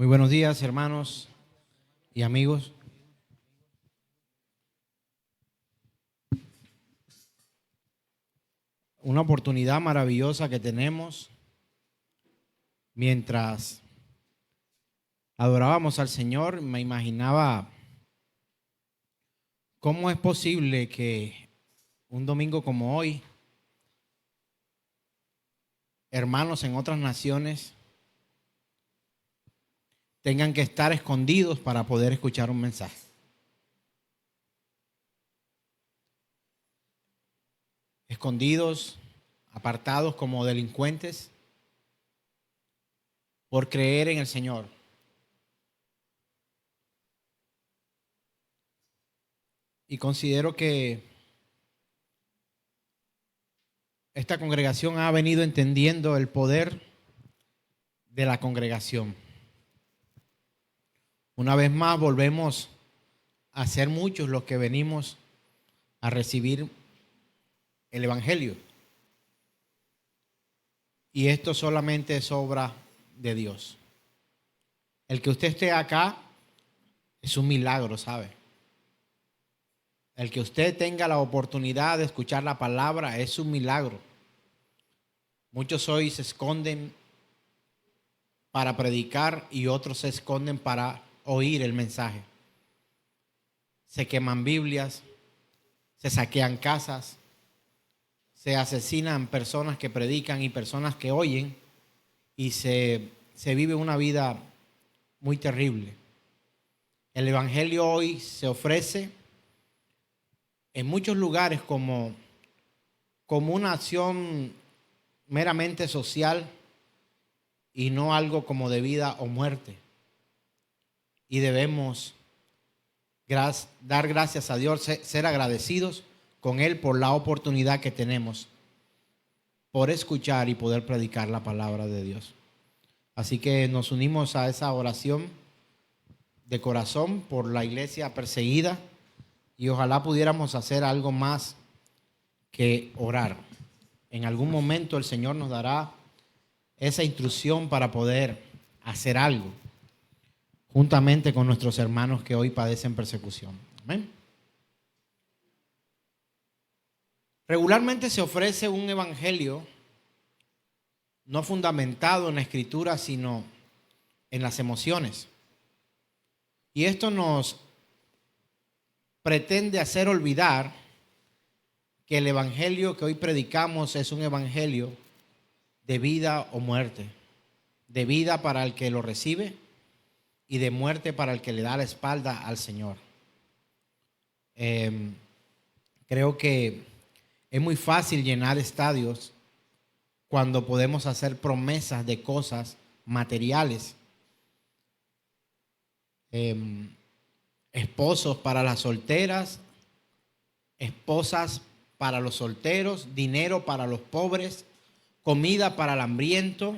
Muy buenos días, hermanos y amigos. Una oportunidad maravillosa que tenemos mientras adorábamos al Señor. Me imaginaba cómo es posible que un domingo como hoy, hermanos en otras naciones tengan que estar escondidos para poder escuchar un mensaje. Escondidos, apartados como delincuentes por creer en el Señor. Y considero que esta congregación ha venido entendiendo el poder de la congregación. Una vez más volvemos a ser muchos los que venimos a recibir el Evangelio. Y esto solamente es obra de Dios. El que usted esté acá es un milagro, ¿sabe? El que usted tenga la oportunidad de escuchar la palabra es un milagro. Muchos hoy se esconden para predicar y otros se esconden para oír el mensaje. Se queman Biblias, se saquean casas, se asesinan personas que predican y personas que oyen, y se vive una vida muy terrible. El Evangelio hoy se ofrece en muchos lugares como una acción meramente social y no algo como de vida o muerte. Y debemos dar gracias a Dios, ser agradecidos con Él por la oportunidad que tenemos por escuchar y poder predicar la palabra de Dios. Así que nos unimos a esa oración de corazón por la iglesia perseguida y ojalá pudiéramos hacer algo más que orar. En algún momento el Señor nos dará esa instrucción para poder hacer algo juntamente con nuestros hermanos que hoy padecen persecución. Amén. Regularmente se ofrece un evangelio no fundamentado en la escritura, sino en las emociones. Y esto nos pretende hacer olvidar que el evangelio que hoy predicamos es un evangelio de vida o muerte, de vida para el que lo recibe y de muerte para el que le da la espalda al Señor. Creo que es muy fácil llenar estadios cuando podemos hacer promesas de cosas materiales. Esposos para las solteras, esposas para los solteros, dinero para los pobres, comida para el hambriento,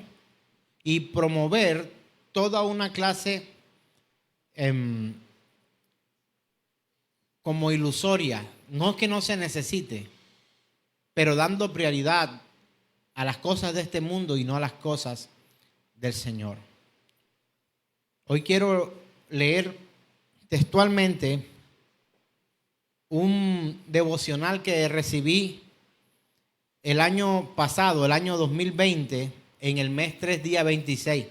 y promover toda una clase como ilusoria. No es que no se necesite, pero dando prioridad a las cosas de este mundo y no a las cosas del Señor. Hoy quiero leer textualmente un devocional que recibí el año pasado, el año 2020, en el mes 3, día 26.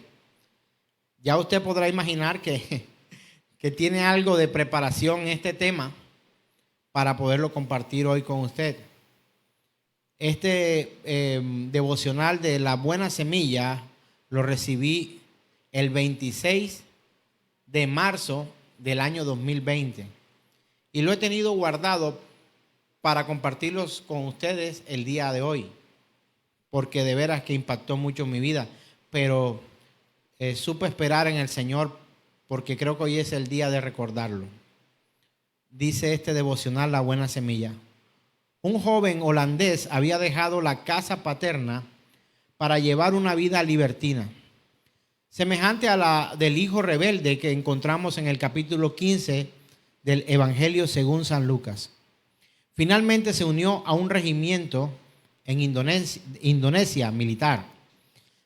Ya usted podrá imaginar que tiene algo de preparación en este tema para poderlo compartir hoy con usted. Este devocional de la buena semilla lo recibí el 26 de marzo del año 2020 y lo he tenido guardado para compartirlos con ustedes el día de hoy, porque de veras que impactó mucho mi vida, pero supe esperar en el Señor porque creo que hoy es el día de recordarlo. Dice este devocional, la buena semilla. Un joven holandés había dejado la casa paterna para llevar una vida libertina, semejante a la del hijo rebelde que encontramos en el capítulo 15 del Evangelio según San Lucas. Finalmente se unió a un regimiento en Indonesia militar.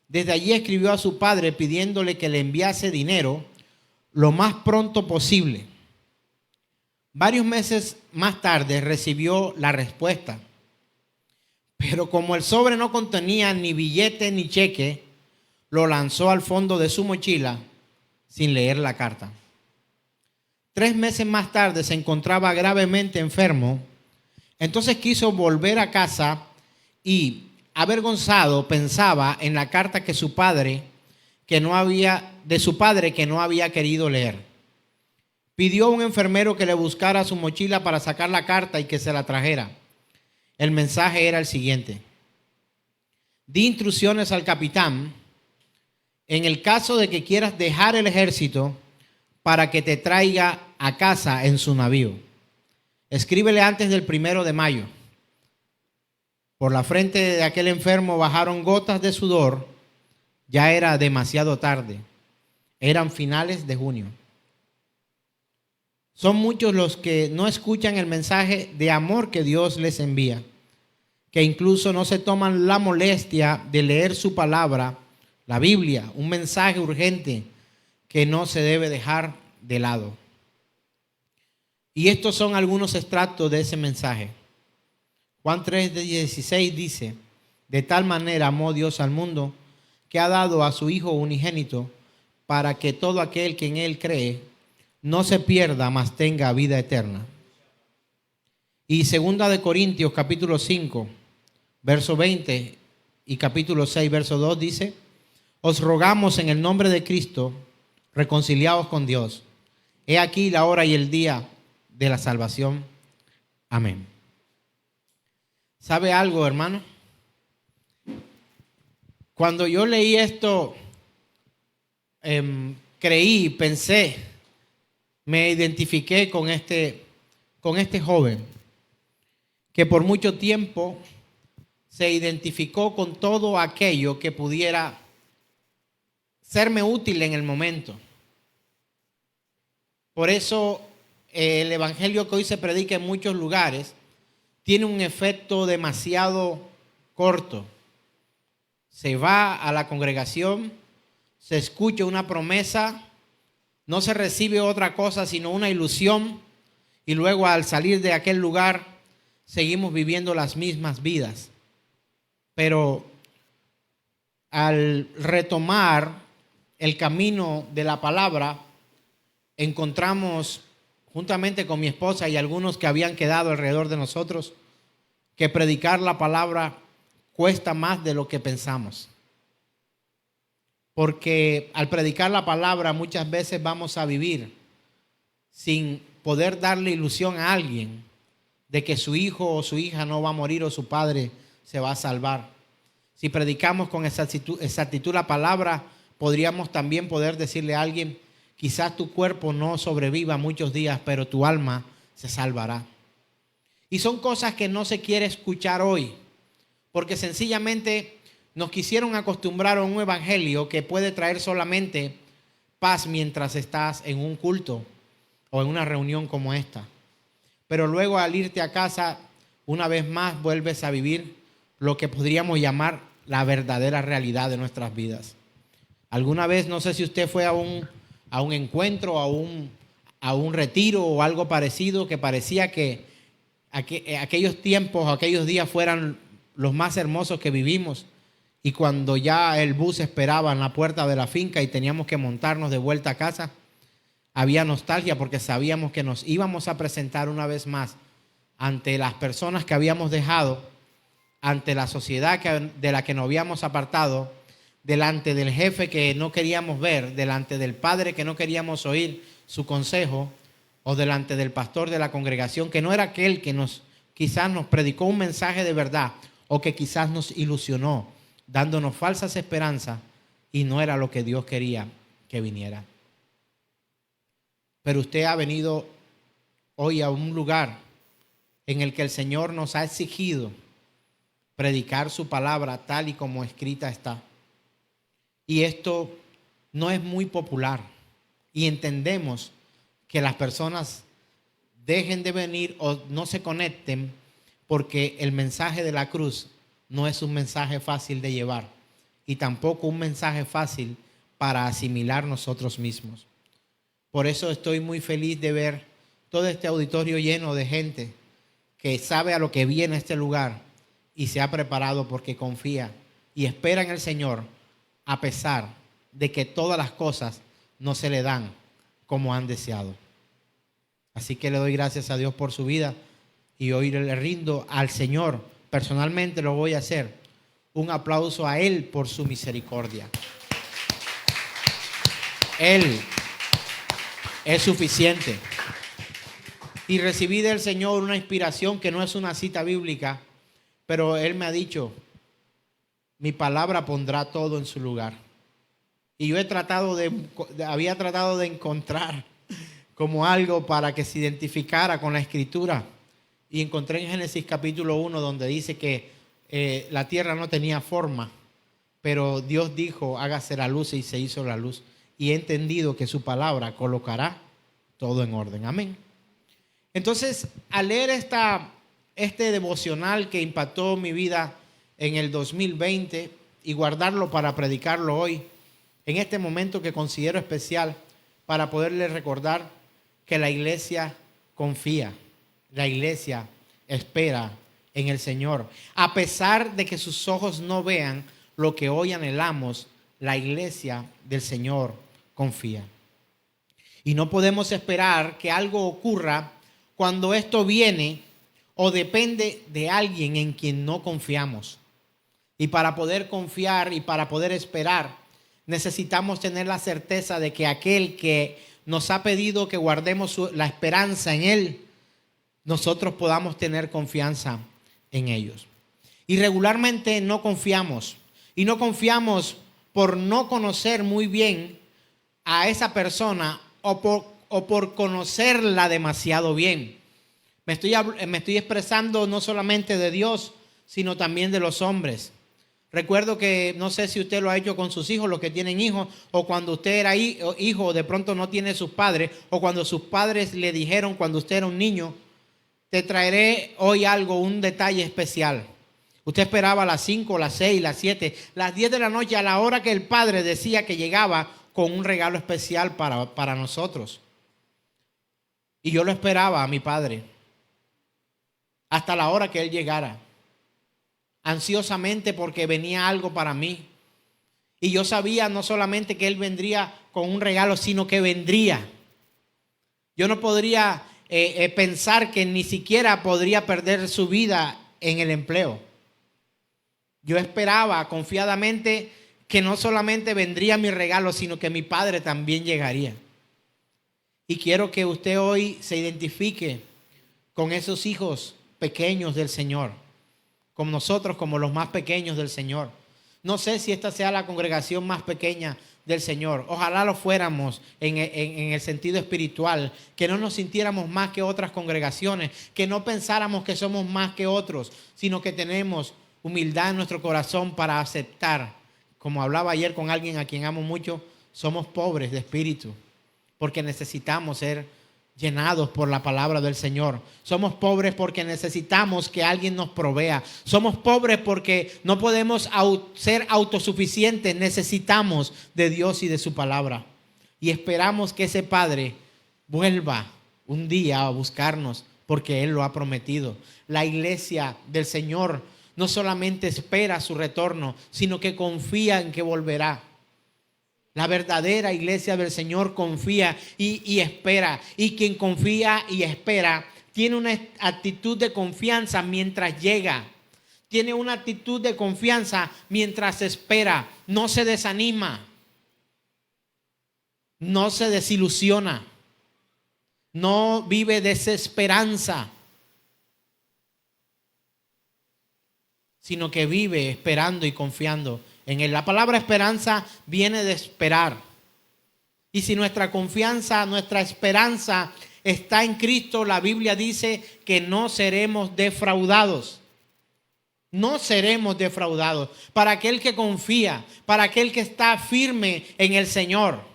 Desde allí escribió a su padre pidiéndole que le enviase dinero lo más pronto posible. Varios meses más tarde recibió la respuesta, pero como el sobre no contenía ni billete ni cheque, lo lanzó al fondo de su mochila sin leer la carta. 3 meses más tarde se encontraba gravemente enfermo. Entonces quiso volver a casa y, avergonzado, pensaba en la carta de su padre que no había querido leer. Pidió a un enfermero que le buscara su mochila para sacar la carta y que se la trajera. El mensaje era el siguiente: di instrucciones al capitán en el caso de que quieras dejar el ejército para que te traiga a casa en su navío. Escríbele antes del 1 de mayo. Por la frente de aquel enfermo bajaron gotas de sudor. Ya era demasiado tarde. Eran finales de junio. Son muchos los que no escuchan el mensaje de amor que Dios les envía, que incluso no se toman la molestia de leer su palabra, la Biblia, un mensaje urgente que no se debe dejar de lado. Y estos son algunos extractos de ese mensaje. Juan 3:16 dice: de tal manera amó Dios al mundo que ha dado a su Hijo unigénito para que todo aquel que en él cree no se pierda, mas tenga vida eterna. Y 2 de Corintios capítulo 5, verso 20 y capítulo 6, verso 2 dice: os rogamos en el nombre de Cristo, reconciliaos con Dios. He aquí la hora y el día de la salvación. Amén. ¿Sabe algo, hermano? Cuando yo leí esto, creí, pensé, me identifiqué con este joven que por mucho tiempo se identificó con todo aquello que pudiera serme útil en el momento. Por eso el evangelio que hoy se predica en muchos lugares tiene un efecto demasiado corto. Se va a la congregación, se escucha una promesa, no se recibe otra cosa sino una ilusión, y luego al salir de aquel lugar seguimos viviendo las mismas vidas. Pero al retomar el camino de la palabra, encontramos juntamente con mi esposa y algunos que habían quedado alrededor de nosotros que predicar la palabra cuesta más de lo que pensamos. Porque al predicar la palabra muchas veces vamos a vivir sin poder darle ilusión a alguien de que su hijo o su hija no va a morir o su padre se va a salvar. Si predicamos con exactitud la palabra, podríamos también poder decirle a alguien: quizás tu cuerpo no sobreviva muchos días, pero tu alma se salvará. Y son cosas que no se quiere escuchar hoy, porque sencillamente nos quisieron acostumbrar a un evangelio que puede traer solamente paz mientras estás en un culto o en una reunión como esta. Pero luego al irte a casa, una vez más vuelves a vivir lo que podríamos llamar la verdadera realidad de nuestras vidas. Alguna vez, no sé si usted fue a un encuentro, a un retiro o algo parecido, que parecía que aquellos tiempos, aquellos días fueran los más hermosos que vivimos, y cuando ya el bus esperaba en la puerta de la finca y teníamos que montarnos de vuelta a casa, había nostalgia porque sabíamos que nos íbamos a presentar una vez más ante las personas que habíamos dejado, ante la sociedad de la que nos habíamos apartado, delante del jefe que no queríamos ver, delante del padre que no queríamos oír su consejo, o delante del pastor de la congregación que no era aquel que quizás nos predicó un mensaje de verdad, o que quizás nos ilusionó dándonos falsas esperanzas y no era lo que Dios quería que viniera. Pero usted ha venido hoy a un lugar en el que el Señor nos ha exigido predicar su palabra tal y como escrita está. Y esto no es muy popular, y entendemos que las personas dejen de venir o no se conecten porque el mensaje de la cruz no es un mensaje fácil de llevar. y tampoco un mensaje fácil para asimilar nosotros mismos. Por eso estoy muy feliz de ver todo este auditorio lleno de gente que sabe a lo que viene a este lugar y se ha preparado porque confía y espera en el Señor, a pesar de que todas las cosas no se le dan como han deseado. Así que le doy gracias a Dios por su vida y hoy le rindo al Señor, personalmente lo voy a hacer, un aplauso a Él por su misericordia. Él es suficiente. Y recibí del Señor una inspiración que no es una cita bíblica, pero Él me ha dicho, mi palabra pondrá todo en su lugar. Y yo había tratado de encontrar como algo para que se identificara con la Escritura. Y encontré en Génesis capítulo 1 donde dice que la tierra no tenía forma, pero Dios dijo, hágase la luz, y se hizo la luz. Y he entendido que su palabra colocará todo en orden. Amén. Entonces, al leer este devocional que impactó mi vida en el 2020 y guardarlo para predicarlo hoy, en este momento que considero especial para poderle recordar que la iglesia confía, la iglesia espera en el Señor. A pesar de que sus ojos no vean lo que hoy anhelamos, la iglesia del Señor confía. Y no podemos esperar que algo ocurra cuando esto viene o depende de alguien en quien no confiamos. Y para poder confiar y para poder esperar, necesitamos tener la certeza de que aquel que nos ha pedido que guardemos la esperanza en Él, nosotros podamos tener confianza en ellos. Y regularmente no confiamos. Y no confiamos por no conocer muy bien a esa persona o por conocerla demasiado bien. Me estoy expresando no solamente de Dios, sino también de los hombres. Recuerdo que, no sé si usted lo ha hecho con sus hijos, los que tienen hijos, o cuando usted era hijo, de pronto no tiene sus padres, o cuando sus padres le dijeron cuando usted era un niño, te traeré hoy algo, un detalle especial. Usted esperaba a las 5, las 6, las 7, las 10 de la noche, a la hora que el padre decía que llegaba con un regalo especial para nosotros. Y yo lo esperaba a mi padre hasta la hora que él llegara, ansiosamente, porque venía algo para mí. Y yo sabía no solamente que él vendría con un regalo, sino que vendría. Yo no podría pensar que ni siquiera podría perder su vida en el empleo. Yo esperaba confiadamente que no solamente vendría mi regalo, sino que mi padre también llegaría. Y quiero que usted hoy se identifique con esos hijos pequeños del Señor, con nosotros como los más pequeños del Señor. No sé si esta sea la congregación más pequeña del Señor. Ojalá lo fuéramos en el sentido espiritual, que no nos sintiéramos más que otras congregaciones, que no pensáramos que somos más que otros, sino que tenemos humildad en nuestro corazón para aceptar. Como hablaba ayer con alguien a quien amo mucho, somos pobres de espíritu, porque necesitamos ser llenados por la palabra del Señor. Somos pobres porque necesitamos que alguien nos provea. Somos pobres porque no podemos ser autosuficientes. Necesitamos de Dios y de su palabra. Y esperamos que ese Padre vuelva un día a buscarnos, porque Él lo ha prometido. La iglesia del Señor no solamente espera su retorno, sino que confía en que volverá. La verdadera iglesia del Señor confía y espera. Y quien confía y espera tiene una actitud de confianza mientras llega. Tiene una actitud de confianza mientras espera. No se desanima. No se desilusiona. No vive desesperanza, sino que vive esperando y confiando en Él. La palabra esperanza viene de esperar. Y si nuestra confianza, nuestra esperanza está en Cristo, la Biblia dice que no seremos defraudados. No seremos defraudados. Para aquel que confía, para aquel que está firme en el Señor.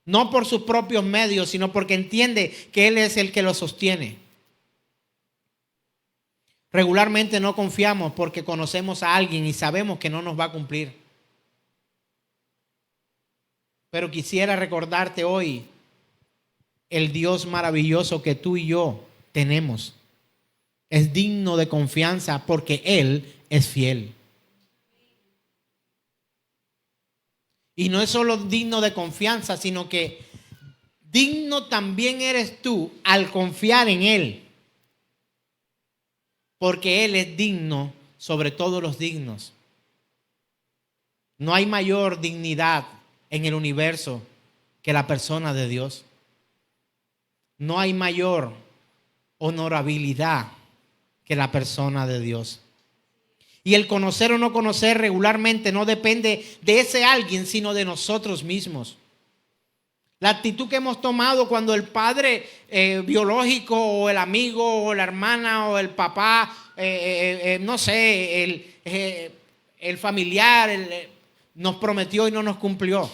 No por sus propios medios, sino porque entiende que Él es el que lo sostiene. Regularmente no confiamos porque conocemos a alguien y sabemos que no nos va a cumplir. Pero quisiera recordarte hoy el Dios maravilloso que tú y yo tenemos. Es digno de confianza porque Él es fiel. Y no es solo digno de confianza, sino que digno también eres tú al confiar en Él. Porque Él es digno sobre todos los dignos. No hay mayor dignidad en el universo que la persona de Dios. No hay mayor honorabilidad que la persona de Dios. Y el conocer o no conocer regularmente no depende de ese alguien, sino de nosotros mismos. La actitud que hemos tomado cuando el padre biológico o el amigo o la hermana o el papá, no sé, el familiar nos prometió y no nos cumplió.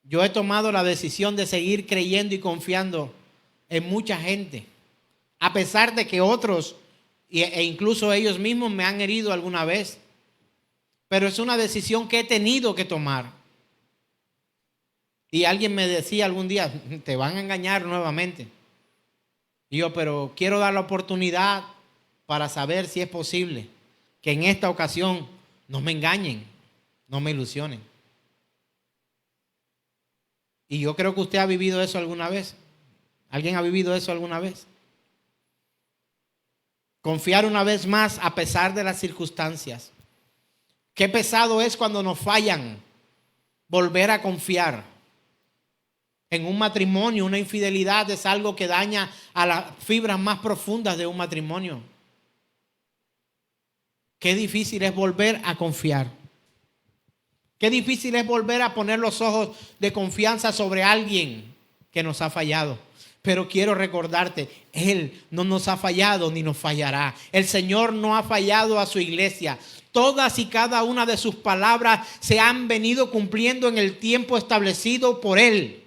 Yo he tomado la decisión de seguir creyendo y confiando en mucha gente, a pesar de que otros e incluso ellos mismos me han herido alguna vez. Pero es una decisión que he tenido que tomar. Y alguien me decía algún día, te van a engañar nuevamente. Y yo, pero quiero dar la oportunidad para saber si es posible que en esta ocasión no me engañen, no me ilusionen. Y yo creo que usted ha vivido eso alguna vez. ¿Alguien ha vivido eso alguna vez? Confiar una vez más a pesar de las circunstancias. Qué pesado es cuando nos fallan volver a confiar. En un matrimonio, una infidelidad es algo que daña a las fibras más profundas de un matrimonio. Qué difícil es volver a confiar. Qué difícil es volver a poner los ojos de confianza sobre alguien que nos ha fallado. Pero quiero recordarte, Él no nos ha fallado ni nos fallará. El Señor no ha fallado a su iglesia. Todas y cada una de sus palabras se han venido cumpliendo en el tiempo establecido por Él.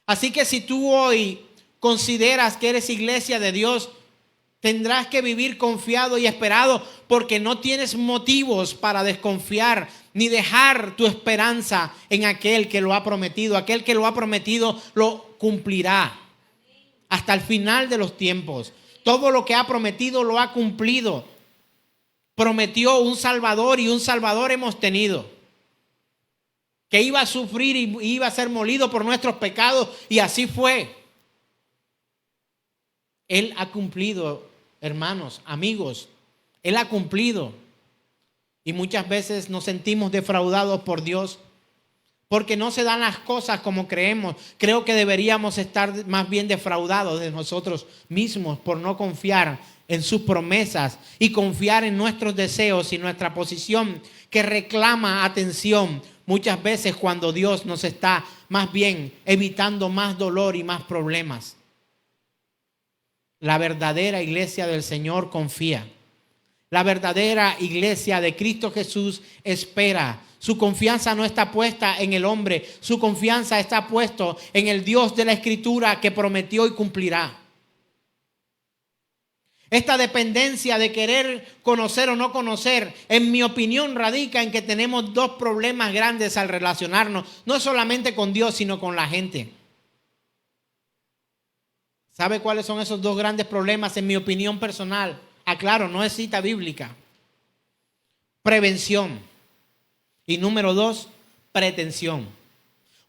Así que si tú hoy consideras que eres iglesia de Dios, tendrás que vivir confiado y esperado, porque no tienes motivos para desconfiar ni dejar tu esperanza en aquel que lo ha prometido. Aquel que lo ha prometido lo cumplirá hasta el final de los tiempos. Todo lo que ha prometido lo ha cumplido. Prometió un Salvador y un Salvador hemos tenido, que iba a sufrir y iba a ser molido por nuestros pecados, y así fue. Él ha cumplido, hermanos, amigos. Él ha cumplido. Y muchas veces nos sentimos defraudados por Dios porque no se dan las cosas como creemos. Creo que deberíamos estar más bien defraudados de nosotros mismos por no confiar en sus promesas y confiar en nuestros deseos y nuestra posición que reclama atención muchas veces cuando Dios nos está más bien evitando más dolor y más problemas. La verdadera iglesia del Señor confía. La verdadera iglesia de Cristo Jesús espera. Su confianza no está puesta en el hombre. Su confianza está puesta en el Dios de la Escritura que prometió y cumplirá. Esta dependencia de querer conocer o no conocer, en mi opinión, radica en que tenemos dos problemas grandes al relacionarnos. No solamente con Dios, sino con la gente. ¿Sabe cuáles son esos dos grandes problemas en mi opinión personal? Aclaro, no es cita bíblica. Prevención. Y número 2, pretensión.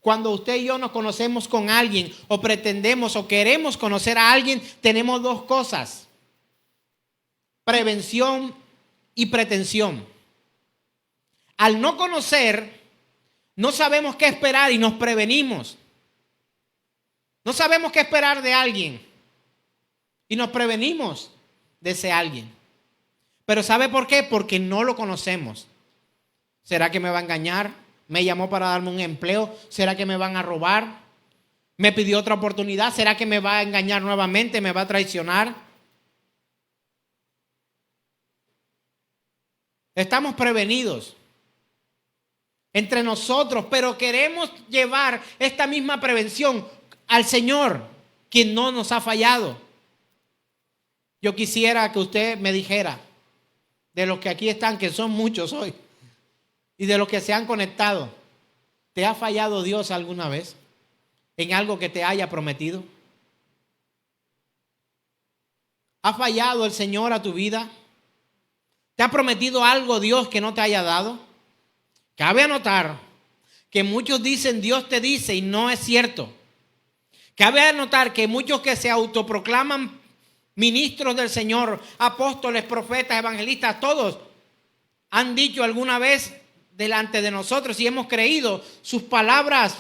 Cuando usted y yo nos conocemos con alguien o pretendemos o queremos conocer a alguien, tenemos dos cosas: prevención y pretensión. Al no conocer, no sabemos qué esperar y nos prevenimos. No sabemos qué esperar de alguien y nos prevenimos de ese alguien. Pero ¿sabe por qué? Porque no lo conocemos. ¿Será que me va a engañar? ¿Me llamó para darme un empleo? ¿Será que me van a robar? ¿Me pidió otra oportunidad? ¿Será que me va a engañar nuevamente? ¿Me va a traicionar? Estamos prevenidos entre nosotros, pero queremos llevar esta misma prevención al Señor, quien no nos ha fallado. Yo quisiera que usted me dijera, de los que aquí están, que son muchos hoy, y de los que se han conectado, ¿te ha fallado Dios alguna vez en algo que te haya prometido? ¿Ha fallado el Señor a tu vida? ¿Te ha prometido algo Dios que no te haya dado? Cabe anotar que muchos dicen Dios te dice y no es cierto. Cabe anotar que muchos que se autoproclaman ministros del Señor, apóstoles, profetas, evangelistas, todos han dicho alguna vez delante de nosotros y hemos creído sus palabras,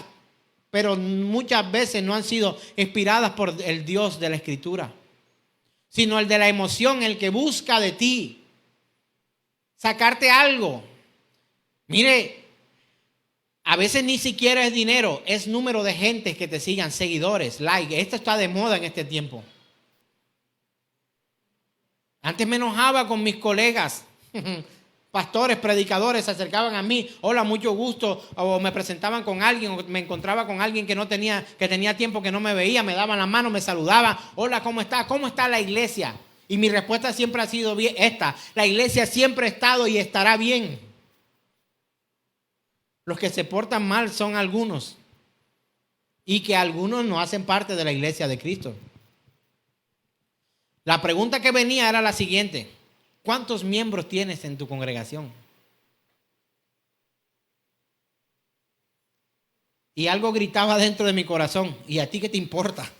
pero muchas veces no han sido inspiradas por el Dios de la Escritura, sino el de la emoción, el que busca de ti sacarte algo. Mire, a veces ni siquiera es dinero, es número de gente que te sigan, seguidores, like. Esto está de moda en este tiempo. Antes me enojaba con mis colegas, pastores, predicadores, se acercaban a mí, hola, mucho gusto, o me presentaban con alguien, o me encontraba con alguien que tenía tiempo que no me veía, me daban la mano, me saludaban, hola, ¿cómo está? ¿Cómo está la iglesia? Y mi respuesta siempre ha sido bien, la iglesia siempre ha estado y estará bien. Los que se portan mal son algunos, y que algunos no hacen parte de la iglesia de Cristo. La pregunta que venía era la siguiente: ¿cuántos miembros tienes en tu congregación? Y algo gritaba dentro de mi corazón: ¿y a ti qué te importa?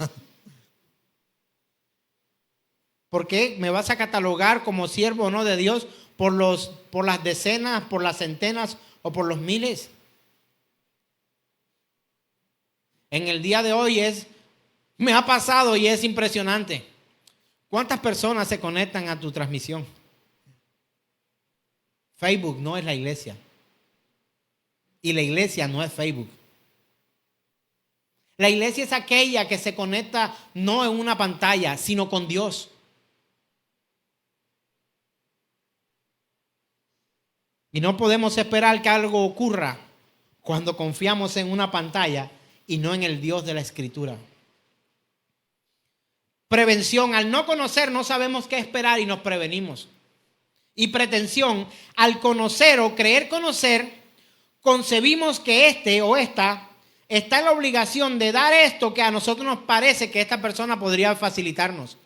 ¿Por qué me vas a catalogar como siervo o no de Dios por las decenas, por las centenas o por los miles? En el día de hoy me ha pasado y es impresionante. ¿Cuántas personas se conectan a tu transmisión? Facebook no es la iglesia. Y la iglesia no es Facebook. La iglesia es aquella que se conecta no en una pantalla, sino con Dios. Y no podemos esperar que algo ocurra cuando confiamos en una pantalla y no en el Dios de la Escritura. Prevención: al no conocer no sabemos qué esperar y nos prevenimos. Y pretensión: al conocer o creer conocer, concebimos que este o esta está en la obligación de dar esto que a nosotros nos parece que esta persona podría facilitarnos.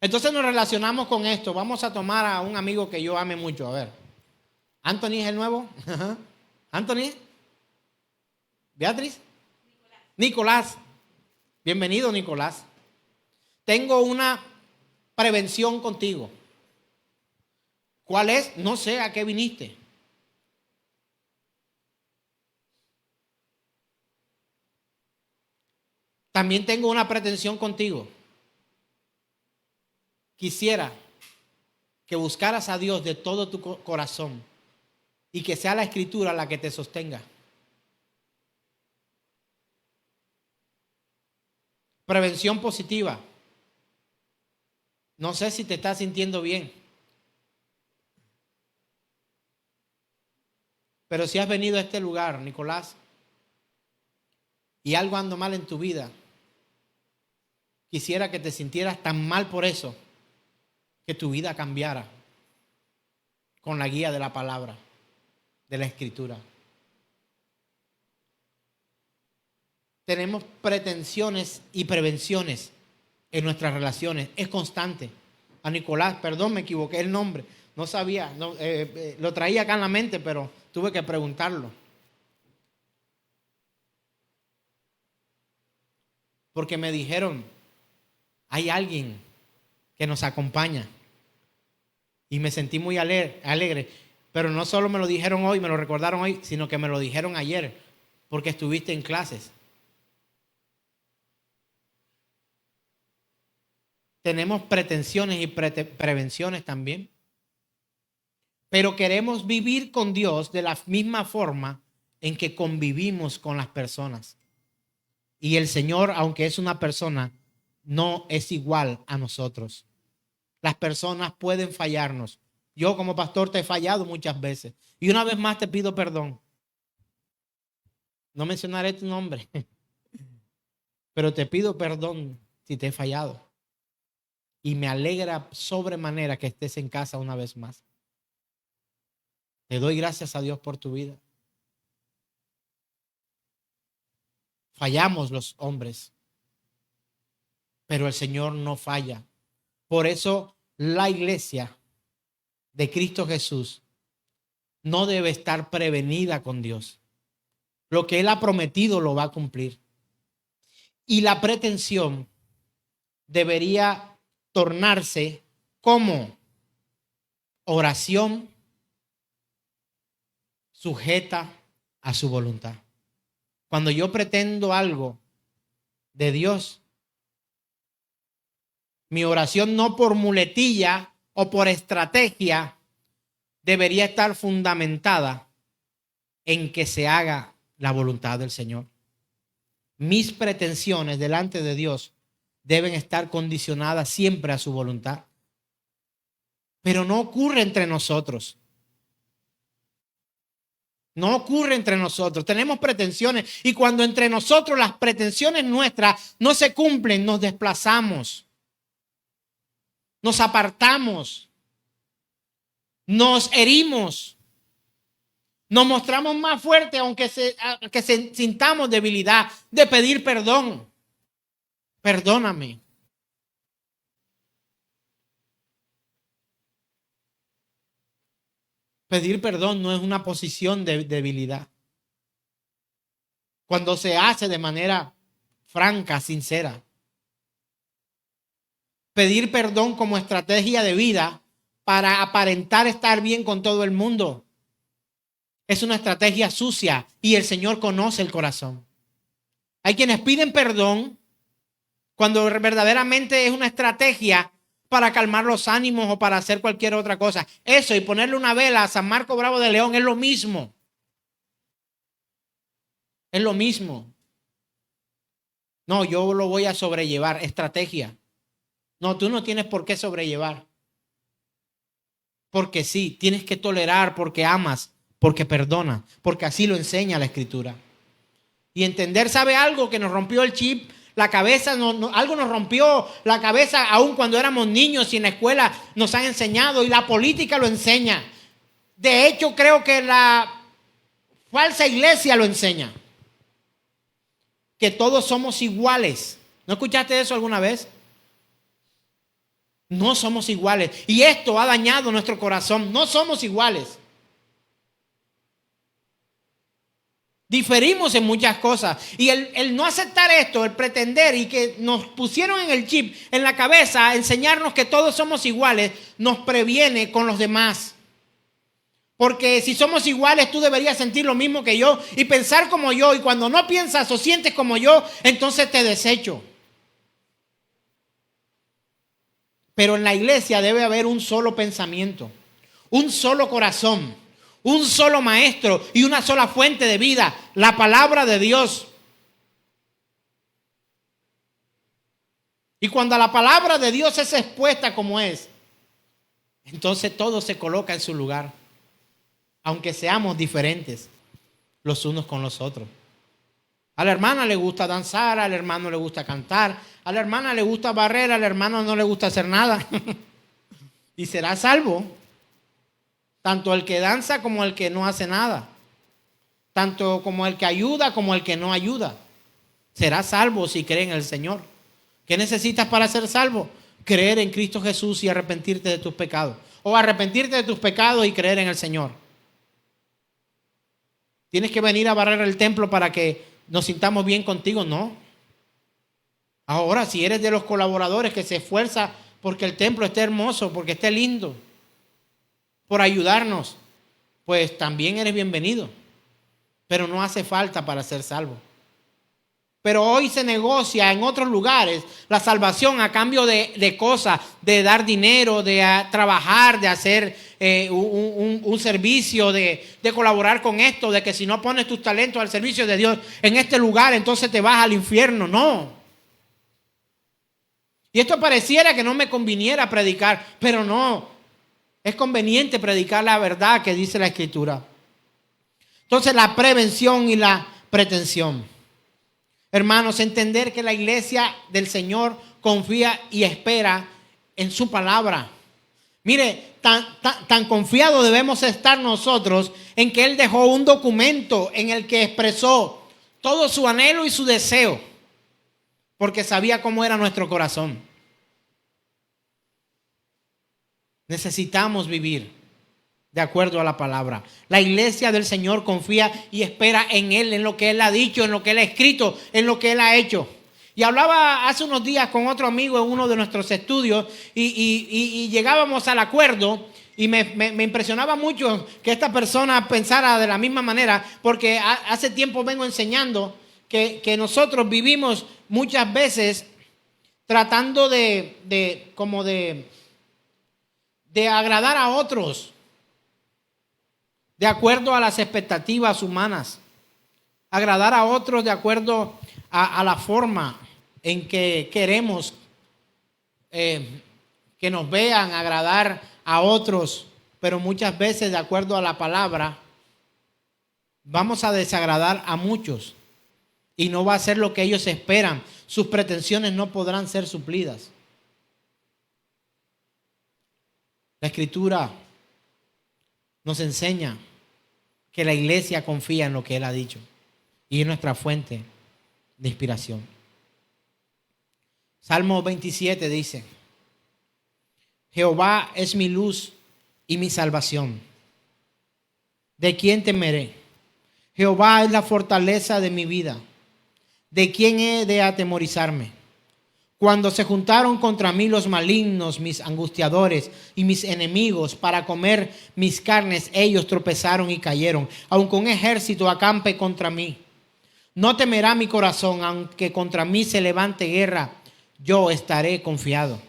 Entonces nos relacionamos con esto. Vamos a tomar a un amigo que yo ame mucho. A ver, ¿Anthony es el nuevo? ¿Anthony? ¿Beatriz? Nicolás. Bienvenido, Nicolás. Tengo una prevención contigo. ¿Cuál es? No sé a qué viniste. También tengo una pretensión contigo. Quisiera que buscaras a Dios de todo tu corazón y que sea la Escritura la que te sostenga. Prevención positiva. No sé si te estás sintiendo bien, pero si has venido a este lugar, Nicolás, y algo anda mal en tu vida, quisiera que te sintieras tan mal por eso, que tu vida cambiara con la guía de la palabra, de la Escritura. Tenemos pretensiones y prevenciones en nuestras relaciones. Es constante. A Nicolás, perdón, me equivoqué el nombre. No sabía, lo traía acá en la mente, pero tuve que preguntarlo. Porque me dijeron, hay alguien que nos acompaña. Y me sentí muy alegre. Pero no solo me lo dijeron hoy, me lo recordaron hoy, sino que me lo dijeron ayer, porque estuviste en clases. Tenemos pretensiones y prevenciones también. Pero queremos vivir con Dios de la misma forma en que convivimos con las personas. Y el Señor, aunque es una persona, no es igual a nosotros. Las personas pueden fallarnos. Yo como pastor te he fallado muchas veces. Y una vez más te pido perdón. No mencionaré tu nombre. Pero te pido perdón si te he fallado. Y me alegra sobremanera que estés en casa una vez más. Te doy gracias a Dios por tu vida. Fallamos los hombres, pero el Señor no falla. Por eso la iglesia de Cristo Jesús no debe estar prevenida con Dios. Lo que Él ha prometido lo va a cumplir. Y la pretensión debería tornarse como oración sujeta a su voluntad. Cuando yo pretendo algo de Dios, mi oración no por muletilla o por estrategia debería estar fundamentada en que se haga la voluntad del Señor. Mis pretensiones delante de Dios deben estar condicionadas siempre a su voluntad. Pero no ocurre entre nosotros. No ocurre entre nosotros. Tenemos pretensiones y cuando entre nosotros las pretensiones nuestras no se cumplen, nos desplazamos, nos apartamos, nos herimos, nos mostramos más fuertes aunque sintamos debilidad de pedir perdón. Perdóname. Pedir perdón no es una posición de debilidad. Cuando se hace de manera franca, sincera. Pedir perdón como estrategia de vida para aparentar estar bien con todo el mundo es una estrategia sucia y el Señor conoce el corazón. Hay quienes piden perdón cuando verdaderamente es una estrategia para calmar los ánimos o para hacer cualquier otra cosa. Eso y ponerle una vela a San Marco Bravo de León es lo mismo. Es lo mismo. No, yo lo voy a sobrellevar. Estrategia. No, tú no tienes por qué sobrellevar. Porque sí, tienes que tolerar porque amas, porque perdonas, porque así lo enseña la Escritura. Y entender, ¿sabe algo? Que nos rompió el chip. La cabeza, algo nos rompió la cabeza aún cuando éramos niños y en la escuela nos han enseñado y la política lo enseña. De hecho, creo que la falsa iglesia lo enseña. Que todos somos iguales. ¿No escuchaste eso alguna vez? No somos iguales. Y esto ha dañado nuestro corazón. No somos iguales. Diferimos en muchas cosas y el no aceptar esto, el pretender y que nos pusieron en el chip, en la cabeza, enseñarnos que todos somos iguales, nos previene con los demás. Porque si somos iguales, tú deberías sentir lo mismo que yo y pensar como yo. Y cuando no piensas o sientes como yo, entonces te desecho. Pero en la iglesia debe haber un solo pensamiento, un solo corazón. Un solo maestro y una sola fuente de vida, la palabra de Dios. Y cuando la palabra de Dios es expuesta como es, entonces todo se coloca en su lugar, aunque seamos diferentes los unos con los otros. A la hermana le gusta danzar, al hermano le gusta cantar, a la hermana le gusta barrer, al hermano no le gusta hacer nada. Y será salvo. Tanto el que danza como el que no hace nada. Tanto como el que ayuda como el que no ayuda. Será salvo si cree en el Señor. ¿Qué necesitas para ser salvo? Creer en Cristo Jesús y arrepentirte de tus pecados. O arrepentirte de tus pecados y creer en el Señor. ¿Tienes que venir a barrer el templo para que nos sintamos bien contigo? No. Ahora, si eres de los colaboradores que se esfuerza porque el templo esté hermoso, porque esté lindo, por ayudarnos, pues también eres bienvenido. Pero no hace falta para ser salvo. Pero hoy se negocia en otros lugares la salvación a cambio de cosas, de dar dinero, de trabajar, de hacer un servicio, de colaborar con esto, de que si no pones tus talentos al servicio de Dios en este lugar, entonces te vas al infierno. No. Y esto pareciera que no me conviniera predicar, pero no. Es conveniente predicar la verdad que dice la Escritura. Entonces, la prevención y la pretensión. Hermanos, entender que la iglesia del Señor confía y espera en su palabra. Mire, tan confiados debemos estar nosotros en que Él dejó un documento en el que expresó todo su anhelo y su deseo, porque sabía cómo era nuestro corazón. Necesitamos vivir de acuerdo a la palabra. La iglesia del Señor confía y espera en Él, en lo que Él ha dicho, en lo que Él ha escrito, en lo que Él ha hecho. Y hablaba hace unos días con otro amigo en uno de nuestros estudios y llegábamos al acuerdo y me impresionaba mucho que esta persona pensara de la misma manera, porque hace tiempo vengo enseñando que nosotros vivimos muchas veces tratando de agradar a otros de acuerdo a las expectativas humanas, agradar a otros de acuerdo a la forma en que queremos que nos vean, agradar a otros, pero muchas veces de acuerdo a la palabra vamos a desagradar a muchos y no va a ser lo que ellos esperan. Sus pretensiones no podrán ser suplidas. La Escritura nos enseña que la iglesia confía en lo que Él ha dicho y es nuestra fuente de inspiración. Salmo 27 dice: Jehová es mi luz y mi salvación. ¿De quién temeré? Jehová es la fortaleza de mi vida. ¿De quién he de atemorizarme? Cuando se juntaron contra mí los malignos, mis angustiadores y mis enemigos, para comer mis carnes, ellos tropezaron y cayeron. Aunque un ejército acampe contra mí, no temerá mi corazón. Aunque contra mí se levante guerra, yo estaré confiado.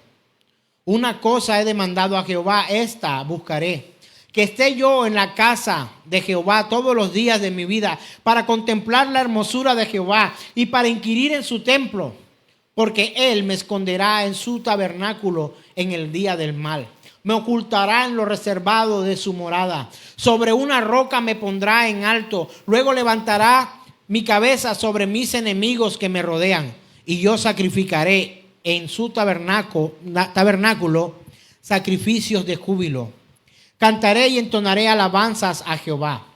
Una cosa he demandado a Jehová, esta buscaré: que esté yo en la casa de Jehová todos los días de mi vida, para contemplar la hermosura de Jehová y para inquirir en su templo. Porque Él me esconderá en su tabernáculo en el día del mal. Me ocultará en lo reservado de su morada. Sobre una roca me pondrá en alto. Luego levantará mi cabeza sobre mis enemigos que me rodean. Y yo sacrificaré en su tabernáculo sacrificios de júbilo. Cantaré y entonaré alabanzas a Jehová.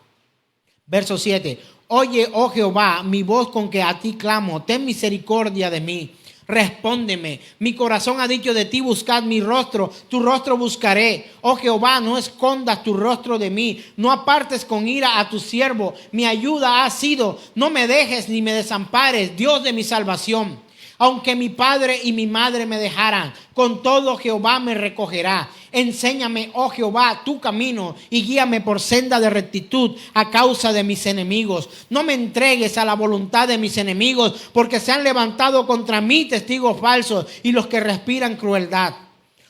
Verso 7. Oye, oh Jehová, mi voz con que a ti clamo. Ten misericordia de mí. Respóndeme. Mi corazón ha dicho de ti: buscad mi rostro. Tu rostro buscaré. Oh Jehová, no escondas tu rostro de mí. No apartes con ira a tu siervo. Mi ayuda ha sido. No me dejes ni me desampares, Dios de mi salvación. Aunque mi padre y mi madre me dejaran, con todo Jehová me recogerá. Enséñame, oh Jehová, tu camino y guíame por senda de rectitud a causa de mis enemigos. No me entregues a la voluntad de mis enemigos, porque se han levantado contra mí testigos falsos y los que respiran crueldad.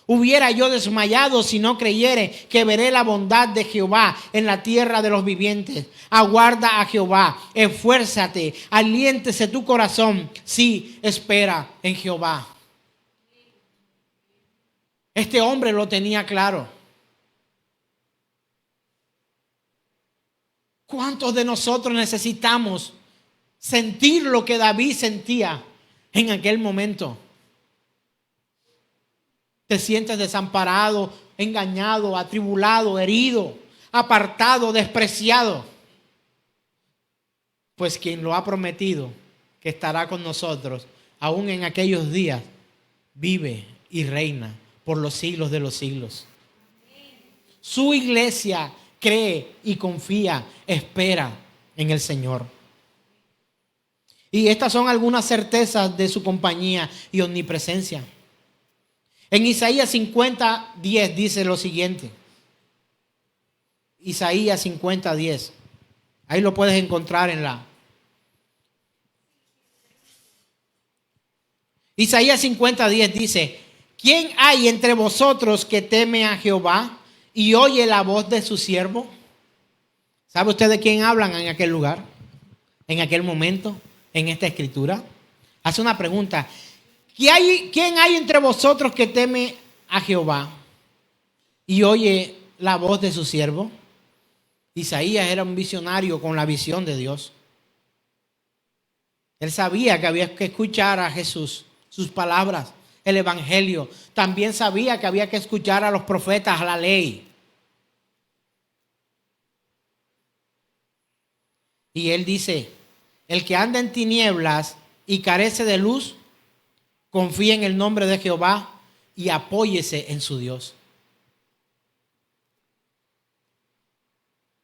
Hubiera yo desmayado si no creyere que veré la bondad de Jehová en la tierra de los vivientes. Aguarda a Jehová, esfuérzate, aliéntese tu corazón. Sí, espera en Jehová. Este hombre lo tenía claro. ¿Cuántos de nosotros necesitamos sentir lo que David sentía en aquel momento? Te sientes desamparado, engañado, atribulado, herido, apartado, despreciado. Pues quien lo ha prometido que estará con nosotros, aún en aquellos días, vive y reina por los siglos de los siglos. Su iglesia cree y confía, espera en el Señor. Y estas son algunas certezas de su compañía y omnipresencia. En Isaías 50:10 dice lo siguiente. Isaías 50:10. Ahí lo puedes encontrar en la. Isaías 50:10 dice: ¿quién hay entre vosotros que teme a Jehová y oye la voz de su siervo? ¿Sabe usted de quién hablan en aquel lugar? En aquel momento, en esta escritura. Hace una pregunta. ¿Quién hay entre vosotros que teme a Jehová y oye la voz de su siervo? Isaías era un visionario con la visión de Dios. Él sabía que había que escuchar a Jesús, sus palabras, el evangelio. También sabía que había que escuchar a los profetas, a la ley. Y él dice, el que anda en tinieblas y carece de luz, confía en el nombre de Jehová y apóyese en su Dios.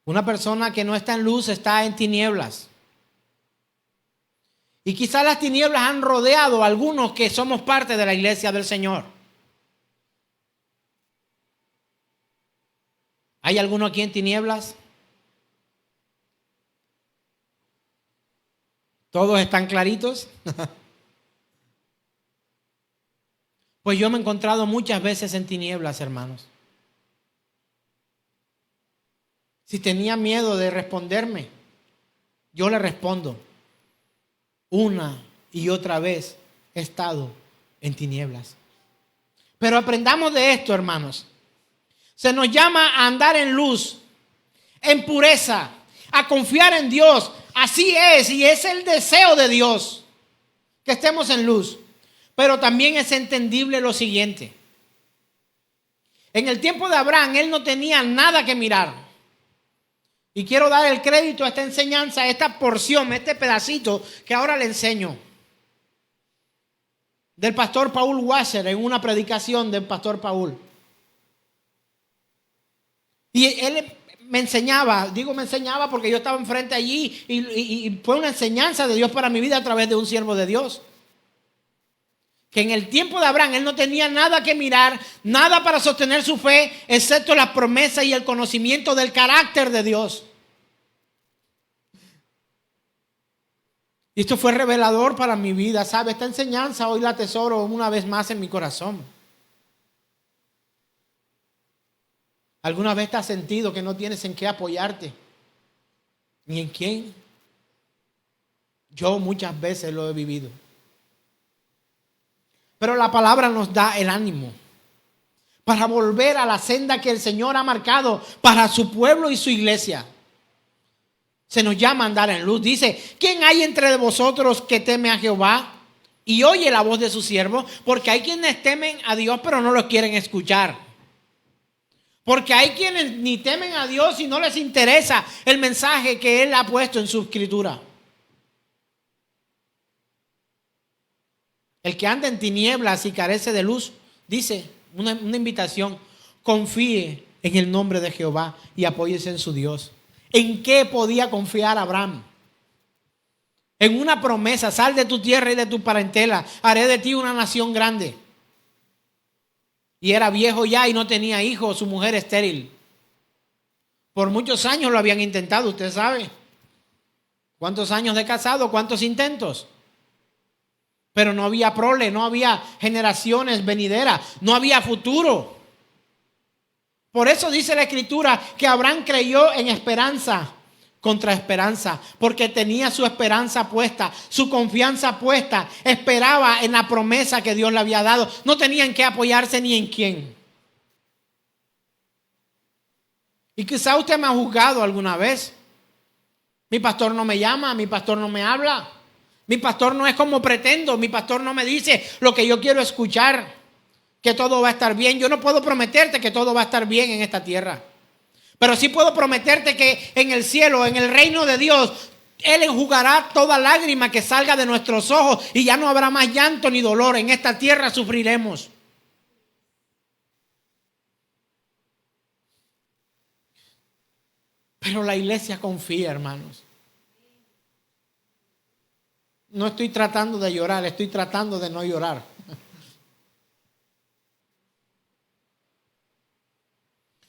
Una persona que no está en luz está en tinieblas. Y quizás las tinieblas han rodeado a algunos que somos parte de la iglesia del Señor. ¿Hay alguno aquí en tinieblas? ¿Todos están claritos? Pues yo me he encontrado muchas veces en tinieblas, hermanos. Si tenía miedo de responderme, yo le respondo. Una y otra vez he estado en tinieblas. Pero aprendamos de esto, hermanos. Se nos llama a andar en luz, en pureza, a confiar en Dios. Así es, y es el deseo de Dios que estemos en luz. Pero también es entendible lo siguiente. En el tiempo de Abraham, él no tenía nada que mirar. Y quiero dar el crédito a esta enseñanza, a esta porción, a este pedacito que ahora le enseño. Del pastor Paul Washer, en una predicación del pastor Paul. Y él me enseñaba porque yo estaba enfrente allí y fue una enseñanza de Dios para mi vida a través de un siervo de Dios. Que en el tiempo de Abraham él no tenía nada que mirar, nada para sostener su fe, excepto la promesa y el conocimiento del carácter de Dios. Y esto fue revelador para mi vida, ¿sabe? Esta enseñanza hoy la atesoro una vez más en mi corazón. ¿Alguna vez te has sentido que no tienes en qué apoyarte? ¿Ni en quién? Yo muchas veces lo he vivido. Pero la palabra nos da el ánimo para volver a la senda que el Señor ha marcado para su pueblo y su iglesia. Se nos llama a andar en luz. Dice, ¿quién hay entre vosotros que teme a Jehová y oye la voz de su siervo? Porque hay quienes temen a Dios pero no lo quieren escuchar. Porque hay quienes ni temen a Dios y no les interesa el mensaje que Él ha puesto en su escritura. El que anda en tinieblas y carece de luz, dice una invitación, confíe en el nombre de Jehová y apóyese en su Dios. ¿En qué podía confiar Abraham? En una promesa, sal de tu tierra y de tu parentela, haré de ti una nación grande. Y era viejo ya y no tenía hijos, su mujer estéril. Por muchos años lo habían intentado, usted sabe. ¿Cuántos años de casado? ¿Cuántos intentos? Pero no había prole, no había generaciones venideras, no había futuro. Por eso dice la Escritura que Abraham creyó en esperanza contra esperanza, porque tenía su esperanza puesta, su confianza puesta, esperaba en la promesa que Dios le había dado. No tenía en qué apoyarse ni en quién. Y quizá usted me ha juzgado alguna vez. Mi pastor no me llama, mi pastor no me habla. Mi pastor no es como pretendo, mi pastor no me dice lo que yo quiero escuchar, que todo va a estar bien. Yo no puedo prometerte que todo va a estar bien en esta tierra, pero sí puedo prometerte que en el cielo, en el reino de Dios, Él enjugará toda lágrima que salga de nuestros ojos y ya no habrá más llanto ni dolor. En esta tierra sufriremos. Pero la iglesia confía, hermanos. No estoy tratando de llorar, estoy tratando de no llorar.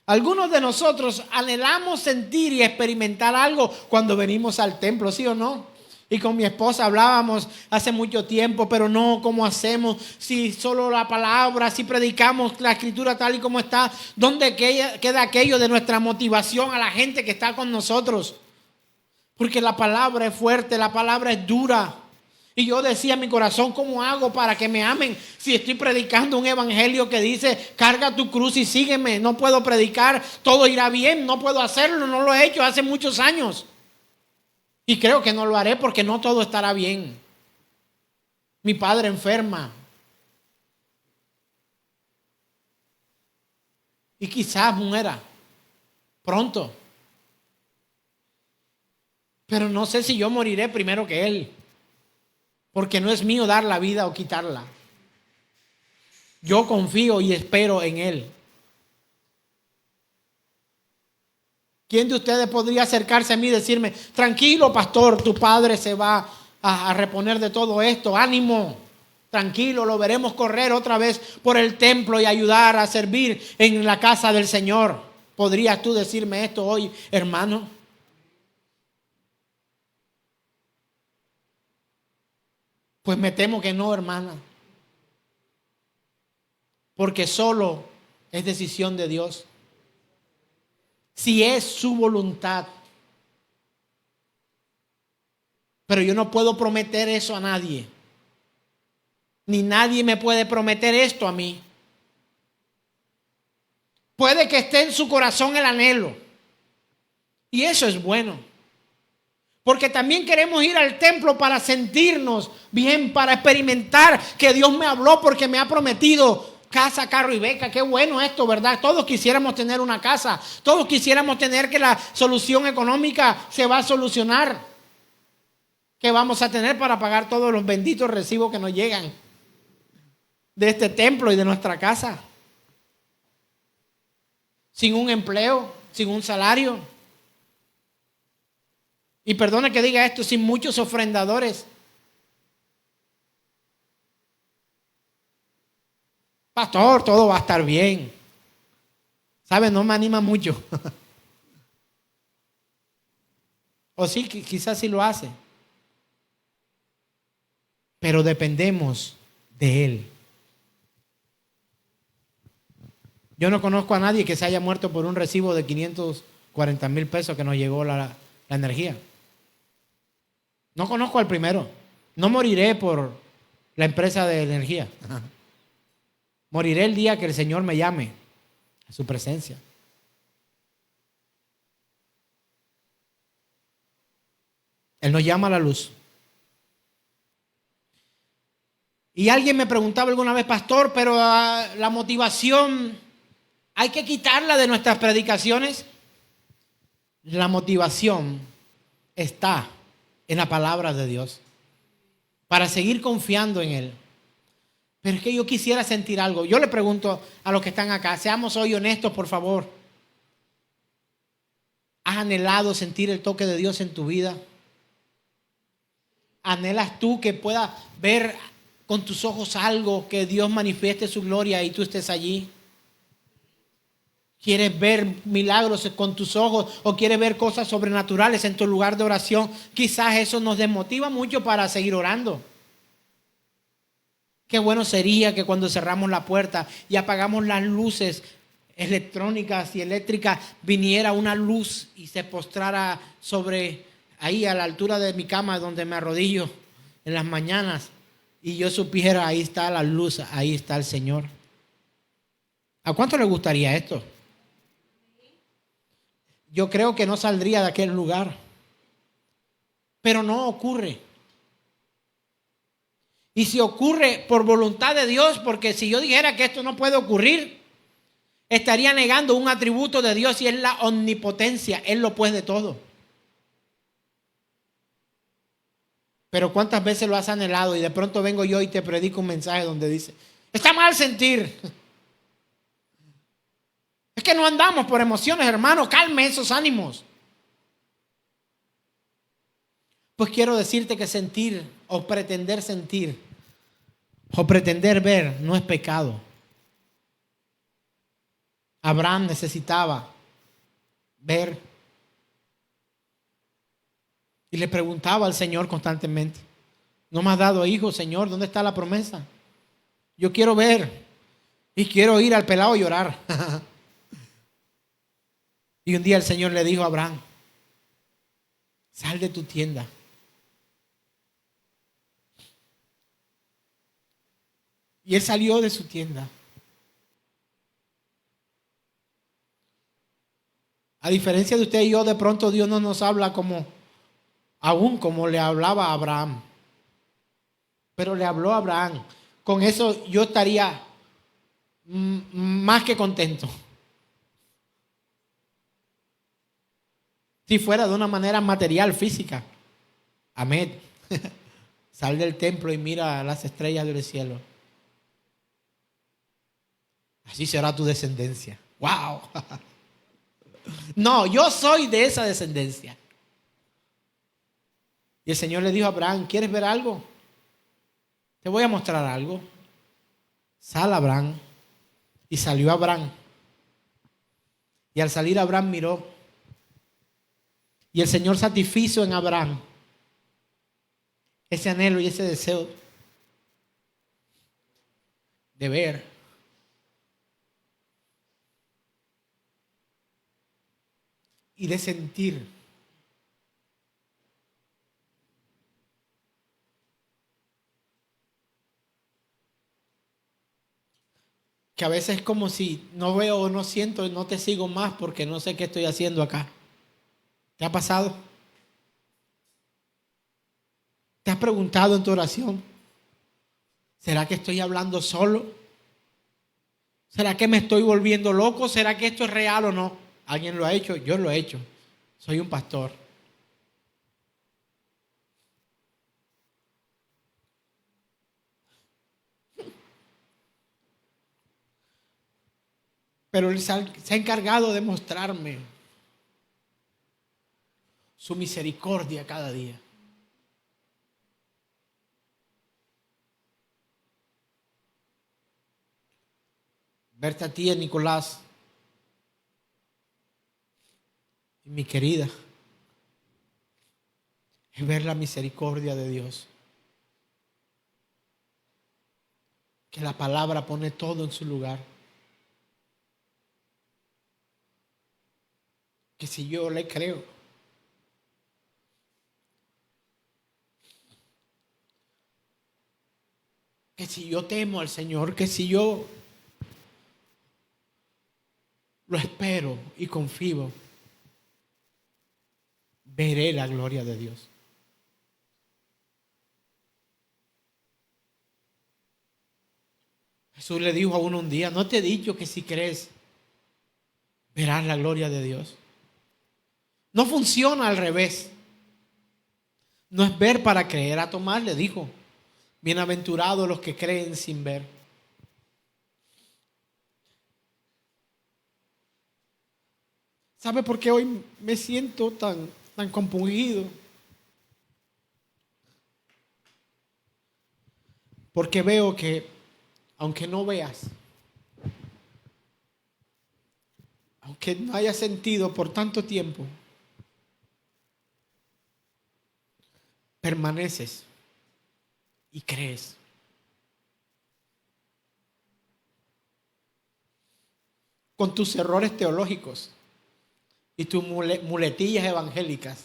Algunos de nosotros anhelamos sentir y experimentar algo cuando venimos al templo, ¿sí o no? Y con mi esposa hablábamos hace mucho tiempo, pero no, ¿cómo hacemos? Si solo la palabra, si predicamos la escritura tal y como está, ¿dónde queda aquello de nuestra motivación a la gente que está con nosotros? Porque la palabra es fuerte, la palabra es dura. Y yo decía en mi corazón, ¿cómo hago para que me amen si estoy predicando un evangelio que dice, carga tu cruz y sígueme? No puedo predicar, todo irá bien, no puedo hacerlo, no lo he hecho hace muchos años. Y creo que no lo haré porque no todo estará bien. Mi padre enferma. y quizás muera pronto. Pero no sé si yo moriré primero que Él, porque no es mío dar la vida o quitarla. Yo confío y espero en Él. ¿Quién de ustedes podría acercarse a mí y decirme, tranquilo, pastor, tu padre se va a reponer de todo esto? Ánimo, tranquilo, lo veremos correr otra vez por el templo y ayudar a servir en la casa del Señor. ¿Podrías tú decirme esto hoy, hermano? Pues me temo que no, hermana. Porque solo es decisión de Dios. Si es su voluntad. Pero yo no puedo prometer eso a nadie. Ni nadie me puede prometer esto a mí. Puede que esté en su corazón el anhelo. Y eso es bueno. Porque también queremos ir al templo para sentirnos bien, para experimentar que Dios me habló porque me ha prometido casa, carro y beca. Qué bueno esto, ¿verdad? Todos quisiéramos tener una casa. Todos quisiéramos tener que la solución económica se va a solucionar. Que vamos a tener para pagar todos los benditos recibos que nos llegan de este templo y de nuestra casa. Sin un empleo, sin un salario. Y perdone que diga esto, sin muchos ofrendadores. Pastor, todo va a estar bien. ¿Sabe? No me anima mucho. O sí, quizás sí lo hace. Pero dependemos de Él. Yo no conozco a nadie que se haya muerto por un recibo de 540,000 pesos que nos llegó la energía. No conozco al primero. No moriré por la empresa de energía. Moriré el día que el Señor me llame a su presencia. Él nos llama a la luz. Y alguien me preguntaba alguna vez, pastor, pero la motivación, ¿hay que quitarla de nuestras predicaciones? La motivación está en la palabra de Dios para seguir confiando en Él. Pero es que yo quisiera sentir algo. Yo le pregunto a los que están acá, seamos hoy honestos, por favor. ¿Has anhelado sentir el toque de Dios en tu vida? ¿Anhelas tú que puedas ver con tus ojos algo, que Dios manifieste su gloria y tú estés allí? ¿Quieres ver milagros con tus ojos o quieres ver cosas sobrenaturales en tu lugar de oración? Quizás eso nos desmotiva mucho para seguir orando. Qué bueno sería que cuando cerramos la puerta y apagamos las luces electrónicas y eléctricas, viniera una luz y se postrara sobre ahí a la altura de mi cama donde me arrodillo en las mañanas y yo supiera, ahí está la luz, ahí está el Señor. ¿A cuánto le gustaría esto? Yo creo que no saldría de aquel lugar, pero no ocurre. Y si ocurre por voluntad de Dios, porque si yo dijera que esto no puede ocurrir, estaría negando un atributo de Dios y es la omnipotencia. Él lo puede todo. Pero ¿cuántas veces lo has anhelado y de pronto vengo yo y te predico un mensaje donde dice, está mal sentir? Es que no andamos por emociones, hermano, calme esos ánimos. Pues quiero decirte que sentir o pretender sentir o pretender ver no es pecado. Abraham necesitaba ver y le preguntaba al Señor constantemente, no me has dado hijos, Señor, ¿dónde está la promesa? Yo quiero ver y quiero ir al pelado y llorar. Y un día el Señor le dijo a Abraham, sal de tu tienda. Y él salió de su tienda. A diferencia de usted y yo, de pronto Dios no nos habla aún como le hablaba a Abraham. Pero le habló a Abraham. Con eso yo estaría más que contento. Si fuera de una manera material, física, amén. Sal del templo y mira las estrellas del cielo. Así será tu descendencia. ¡Wow! No, yo soy de esa descendencia. Y el Señor le dijo a Abraham, ¿quieres ver algo? Te voy a mostrar algo. Sal Abraham. Y salió Abraham. Y al salir Abraham miró. Y el Señor satisfizo en Abraham ese anhelo y ese deseo de ver. Y de sentir. Que a veces es como si no veo o no siento y no te sigo más porque no sé qué estoy haciendo acá. ¿Te ha pasado? ¿Te has preguntado en tu oración? ¿Será que estoy hablando solo? ¿Será que me estoy volviendo loco? ¿Será que esto es real o no? ¿Alguien lo ha hecho? Yo lo he hecho. Soy un pastor. Pero Él se ha encargado de mostrarme su misericordia cada día. Verte a ti, Nicolás, y mi querida, es ver la misericordia de Dios. Que la palabra pone todo en su lugar. Que si yo le creo, que si yo temo al Señor, que si yo lo espero y confío, veré la gloria de Dios. Jesús le dijo a uno un día, ¿no te he dicho que si crees, verás la gloria de Dios? No funciona al revés. No es ver para creer. A Tomás le dijo, bienaventurados los que creen sin ver. ¿Sabe por qué hoy me siento tan compungido? Porque veo que, aunque no veas, aunque no hayas sentido por tanto tiempo, permaneces y crees. Con tus errores teológicos y tus muletillas evangélicas,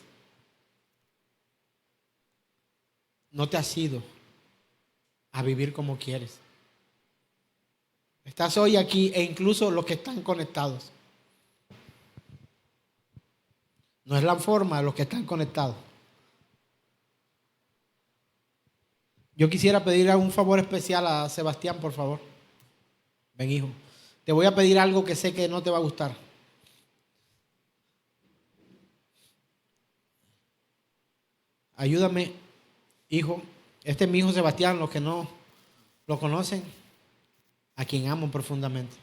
no te has ido a vivir como quieres. Estás hoy aquí e incluso los que están conectados. No es la forma de los que están conectados. Yo quisiera pedirle un favor especial a Sebastián, por favor. Ven, hijo. Te voy a pedir algo que sé que no te va a gustar. Ayúdame, hijo. Este es mi hijo Sebastián, los que no lo conocen, a quien amo profundamente.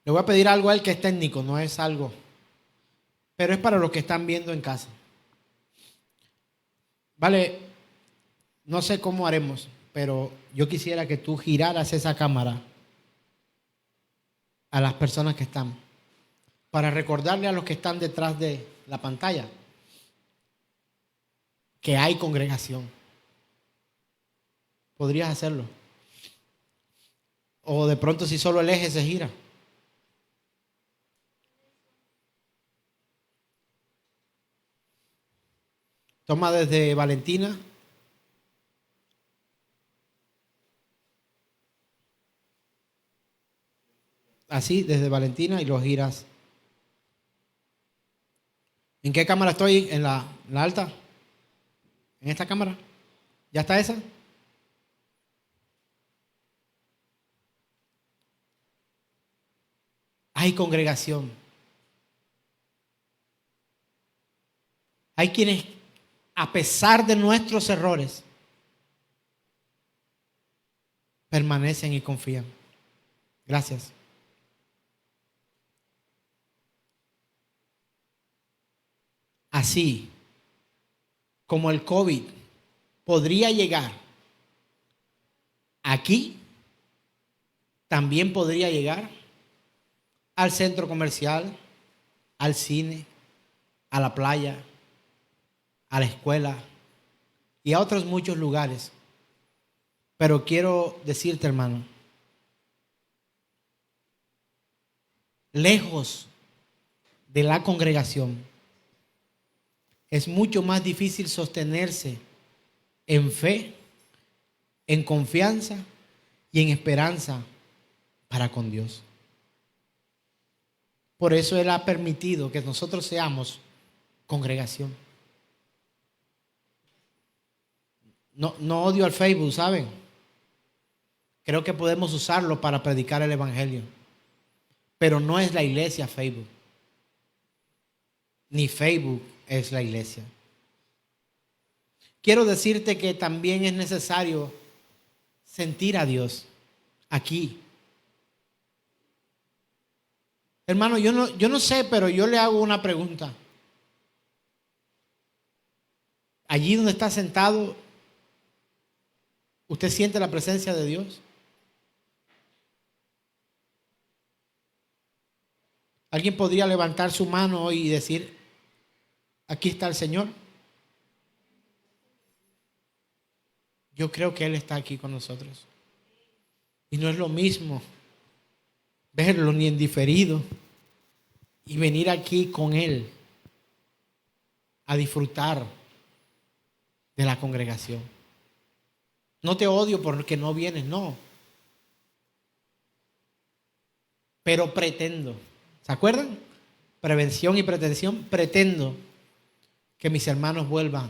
Le voy a pedir algo a él que es técnico, no es algo, pero es para los que están viendo en casa. Vale, no sé cómo haremos, pero yo quisiera que tú giraras esa cámara a las personas que están, para recordarle a los que están detrás de la pantalla que hay congregación. Podrías hacerlo. O de pronto si solo el eje se gira. Toma desde Valentina. Así, desde Valentina y lo giras. ¿En qué cámara estoy? ¿En la alta? ¿En esta cámara? ¿Ya está esa? Hay congregación. Hay quienes, a pesar de nuestros errores, permanecen y confían. Gracias. Así como el COVID podría llegar aquí, también podría llegar al centro comercial, al cine, a la playa, a la escuela y a otros muchos lugares. Pero quiero decirte, hermano, lejos de la congregación, es mucho más difícil sostenerse en fe, en confianza y en esperanza para con Dios. Por eso Él ha permitido que nosotros seamos congregación. No odio al Facebook, ¿saben? Creo que podemos usarlo para predicar el evangelio. Pero no es la iglesia Facebook. Ni Facebook es la iglesia. Quiero decirte que también es necesario sentir a Dios aquí. Hermano, yo no sé, pero yo le hago una pregunta. Allí donde está sentado, ¿usted siente la presencia de Dios? ¿Alguien podría levantar su mano hoy y decir, aquí está el Señor? Yo creo que Él está aquí con nosotros. Y no es lo mismo verlo ni en diferido y venir aquí con Él a disfrutar de la congregación. No te odio porque no vienes, no. Pero pretendo, ¿se acuerdan? Prevención y pretensión. Pretendo que mis hermanos vuelvan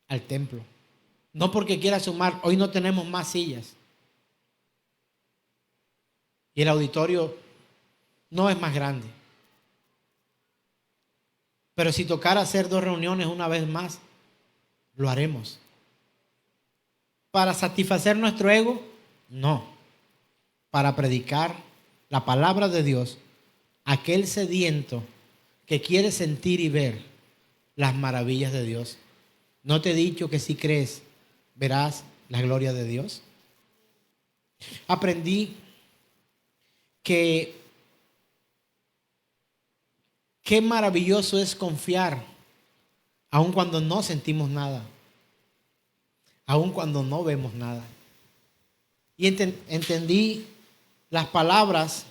al templo. No porque quiera sumar, hoy no tenemos más sillas. Y el auditorio no es más grande. Pero si tocara hacer 2 reuniones una vez más, lo haremos. ¿Para satisfacer nuestro ego? No. Para predicar la palabra de Dios a aquel sediento que quiere sentir y ver las maravillas de Dios. ¿No te he dicho que si crees, verás la gloria de Dios? Aprendí que qué maravilloso es confiar, aun cuando no sentimos nada, aun cuando no vemos nada. Y entendí las palabras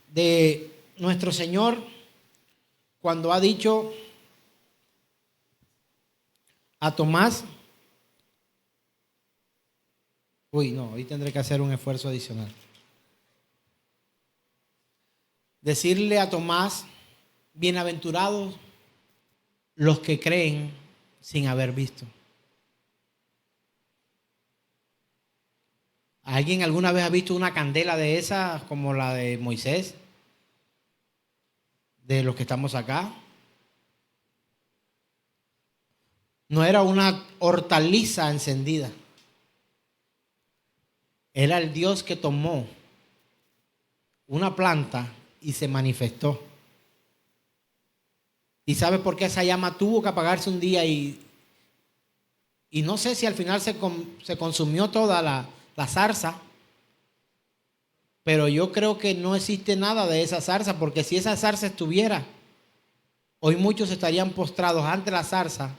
de nuestro Señor cuando ha dicho a Tomás, hoy tendré que hacer un esfuerzo adicional. Decirle a Tomás, bienaventurados los que creen sin haber visto. ¿Alguien alguna vez ha visto una candela de esas como la de Moisés? De los que estamos acá. No era una hortaliza encendida. Era el Dios que tomó una planta y se manifestó. ¿Y sabe por qué esa llama tuvo que apagarse un día? Y no sé si al final se consumió toda la zarza, pero yo creo que no existe nada de esa zarza, porque si esa zarza estuviera, hoy muchos estarían postrados ante la zarza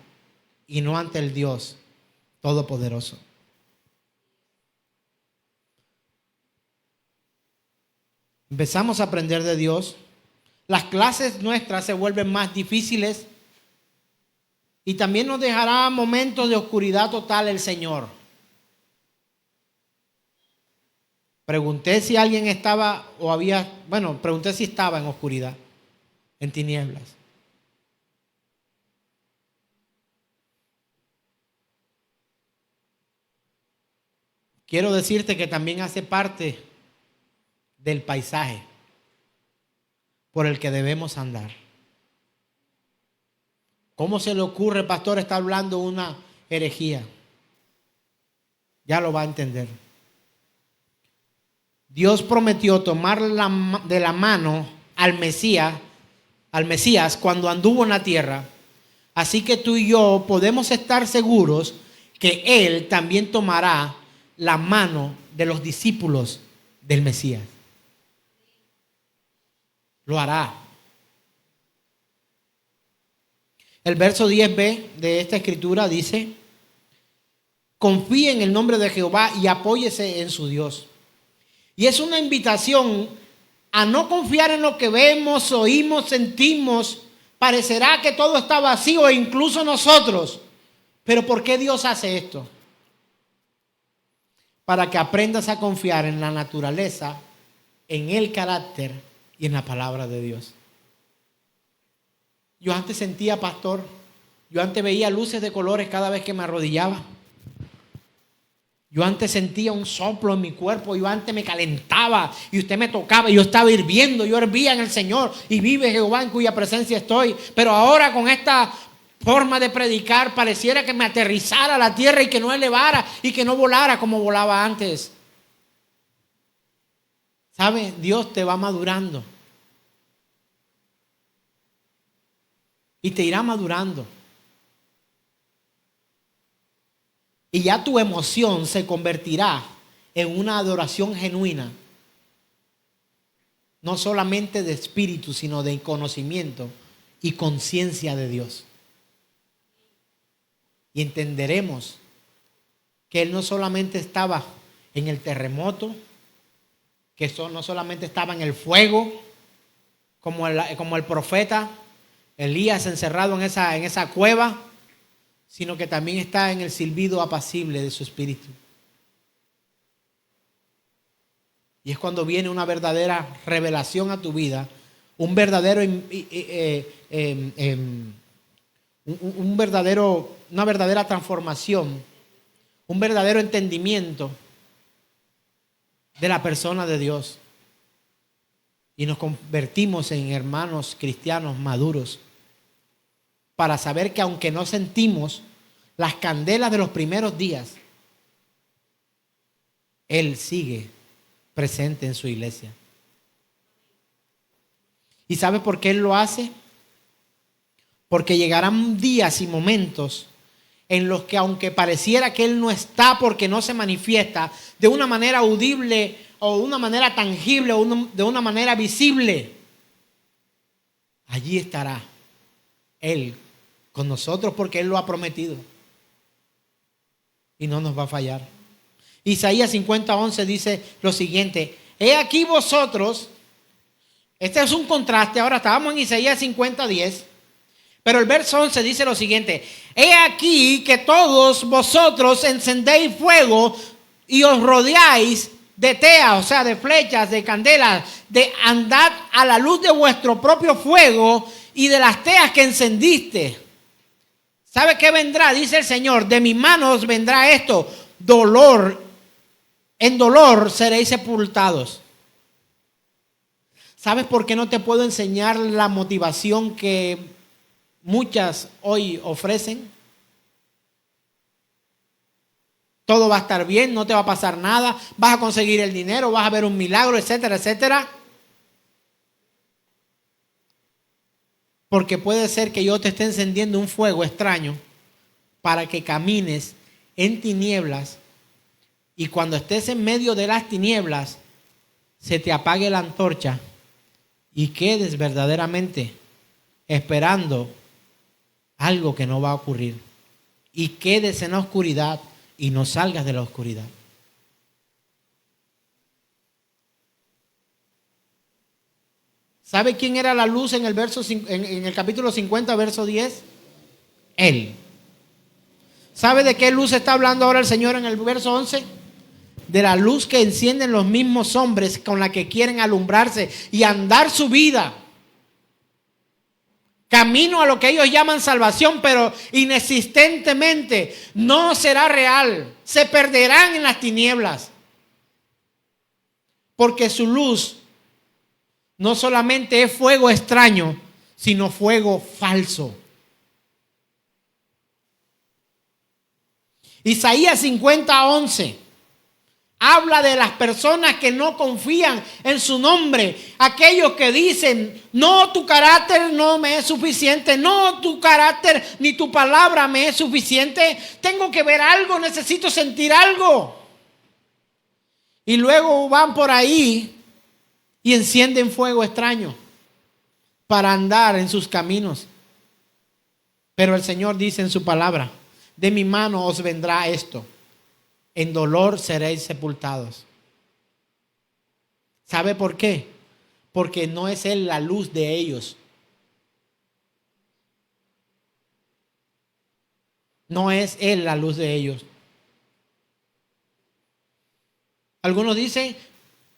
y no ante el Dios Todopoderoso. Empezamos a aprender de Dios. Las clases nuestras se vuelven más difíciles y también nos dejará momentos de oscuridad total el Señor. Pregunté si alguien estaba pregunté si estaba en oscuridad, en tinieblas. Quiero decirte que también hace parte del paisaje por el que debemos andar. ¿Cómo se le ocurre, pastor, estar hablando una herejía? Ya lo va a entender. Dios prometió tomar de la mano al Mesías cuando anduvo en la tierra. Así que tú y yo podemos estar seguros que Él también tomará la mano de los discípulos del Mesías. Lo hará. El verso 10b de esta escritura dice: confíe en el nombre de Jehová y apóyese en su Dios. Y es una invitación a no confiar en lo que vemos, oímos, sentimos. Parecerá que todo está vacío e incluso nosotros. Pero ¿por qué Dios hace esto? Para que aprendas a confiar en la naturaleza, en el carácter y en la palabra de Dios. Yo antes sentía, pastor, yo antes veía luces de colores cada vez que me arrodillaba. Yo antes sentía un soplo en mi cuerpo, yo antes me calentaba y usted me tocaba y yo estaba hirviendo, yo hervía en el Señor y vive Jehová en cuya presencia estoy. Pero ahora con esta forma de predicar pareciera que me aterrizara a la tierra y que no elevara y que no volara como volaba antes. ¿Sabe? Dios te va madurando y te irá madurando. Y ya tu emoción se convertirá en una adoración genuina. No solamente de espíritu, sino de conocimiento y conciencia de Dios. Y entenderemos que Él no solamente estaba en el terremoto, que no solamente estaba en el fuego, como el profeta Elías encerrado en esa cueva, sino que también está en el silbido apacible de su espíritu. Y es cuando viene una verdadera revelación a tu vida, una verdadera transformación, un verdadero entendimiento de la persona de Dios. Y nos convertimos en hermanos cristianos maduros, para saber que aunque no sentimos las candelas de los primeros días, Él sigue presente en su iglesia. ¿Y sabe por qué Él lo hace? Porque llegarán días y momentos en los que, aunque pareciera que Él no está porque no se manifiesta de una manera audible o de una manera tangible o de una manera visible, allí estará Él con nosotros, porque Él lo ha prometido y no nos va a fallar. Isaías 50:11 dice lo siguiente: he aquí vosotros. Este es un contraste. Ahora estábamos en Isaías 50:10, pero el verso 11 dice lo siguiente: he aquí que todos vosotros encendéis fuego y os rodeáis de tea, o sea, de flechas, de candelas, de andad a la luz de vuestro propio fuego y de las teas que encendiste. ¿Sabe qué vendrá? Dice el Señor: de mis manos vendrá esto, dolor, en dolor seréis sepultados. ¿Sabes por qué no te puedo enseñar la motivación que muchas hoy ofrecen? Todo va a estar bien, no te va a pasar nada, vas a conseguir el dinero, vas a ver un milagro, etcétera, etcétera. Porque puede ser que yo te esté encendiendo un fuego extraño para que camines en tinieblas, y cuando estés en medio de las tinieblas se te apague la antorcha y quedes verdaderamente esperando algo que no va a ocurrir, y quedes en la oscuridad y no salgas de la oscuridad. ¿Sabe quién era la luz en el capítulo 50, verso 10? Él. ¿Sabe de qué luz está hablando ahora el Señor en el verso 11? De la luz que encienden los mismos hombres con la que quieren alumbrarse y andar su vida camino a lo que ellos llaman salvación, pero inexistentemente no será real. Se perderán en las tinieblas, porque su luz no solamente es fuego extraño, sino fuego falso. Isaías 50:11 habla de las personas que no confían en su nombre. Aquellos que dicen, no, tu carácter no me es suficiente. No, tu carácter ni tu palabra me es suficiente. Tengo que ver algo, necesito sentir algo. Y luego van por ahí y encienden fuego extraño para andar en sus caminos. Pero el Señor dice en su palabra, de mi mano os vendrá esto. En dolor seréis sepultados. ¿Sabe por qué? Porque no es Él la luz de ellos. No es Él la luz de ellos. Algunos dicen,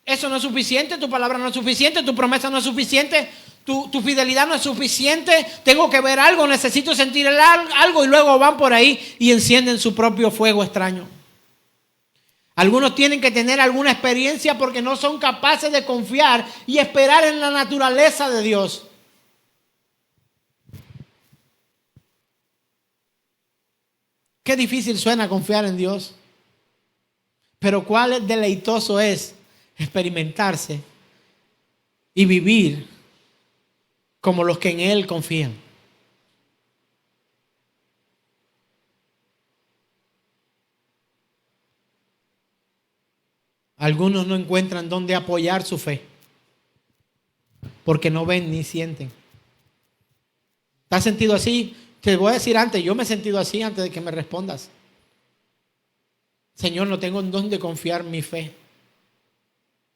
eso no es suficiente, tu palabra no es suficiente, tu promesa no es suficiente, tu fidelidad no es suficiente, tengo que ver algo, necesito sentir algo, y luego van por ahí y encienden su propio fuego extraño. Algunos tienen que tener alguna experiencia porque no son capaces de confiar y esperar en la naturaleza de Dios. Qué difícil suena confiar en Dios. Pero cuál deleitoso es experimentarse y vivir como los que en Él confían. Algunos no encuentran dónde apoyar su fe porque no ven ni sienten. ¿Te has sentido así? Te voy a decir antes, yo me he sentido así antes de que me respondas. Señor, no tengo en dónde confiar mi fe.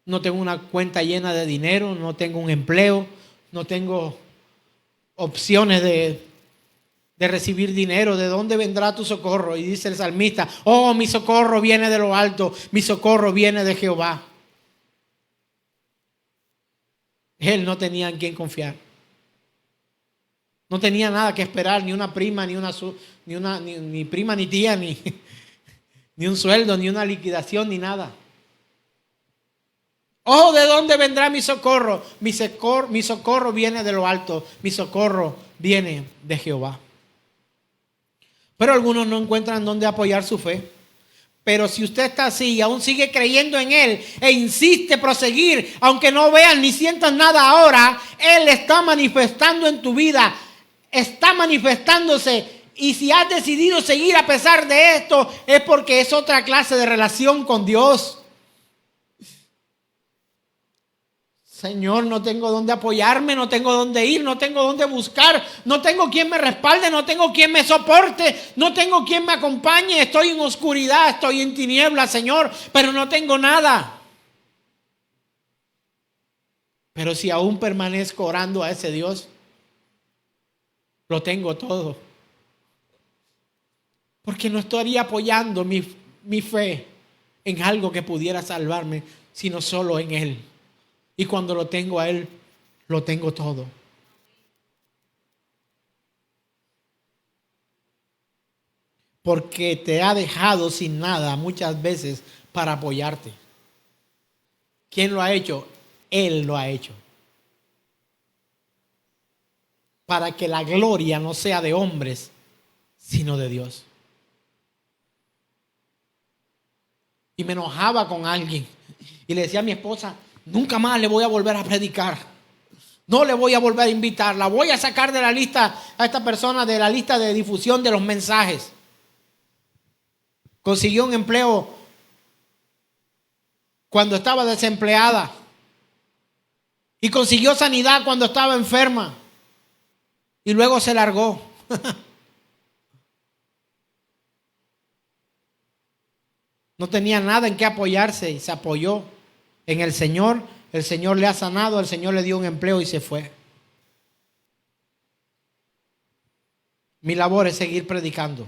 No tengo una cuenta llena de dinero, no tengo un empleo, no tengo opciones de recibir dinero. ¿De dónde vendrá tu socorro? Y dice el salmista, oh, mi socorro viene de lo alto, mi socorro viene de Jehová. Él no tenía en quién confiar. No tenía nada que esperar, ni una prima, ni prima, ni tía, ni un sueldo, ni una liquidación, ni nada. Oh, ¿de dónde vendrá mi socorro? Mi socorro viene de lo alto, mi socorro viene de Jehová. Pero algunos no encuentran dónde apoyar su fe. Pero si usted está así y aún sigue creyendo en Él e insiste proseguir, aunque no vean ni sientan nada ahora, Él está manifestando en tu vida, está manifestándose. Y si has decidido seguir a pesar de esto, es porque es otra clase de relación con Dios. Señor, no tengo dónde apoyarme, no tengo dónde ir, no tengo dónde buscar, no tengo quien me respalde, no tengo quien me soporte, no tengo quien me acompañe. Estoy en oscuridad, estoy en tinieblas, Señor, pero no tengo nada. Pero si aún permanezco orando a ese Dios, lo tengo todo. Porque no estaría apoyando mi fe en algo que pudiera salvarme, sino solo en Él. Y cuando lo tengo a Él, lo tengo todo. Porque te ha dejado sin nada muchas veces para apoyarte. ¿Quién lo ha hecho? Él lo ha hecho. Para que la gloria no sea de hombres, sino de Dios. Y me enojaba con alguien. Y le decía a mi esposa, nunca más le voy a volver a predicar. No le voy a volver a invitar. La voy a sacar de la lista a esta persona, de la lista de difusión de los mensajes. Consiguió un empleo cuando estaba desempleada. Y consiguió sanidad cuando estaba enferma. Y luego se largó. No tenía nada en qué apoyarse y se apoyó en el Señor. El Señor le ha sanado, el Señor le dio un empleo y se fue. Mi labor es seguir predicando.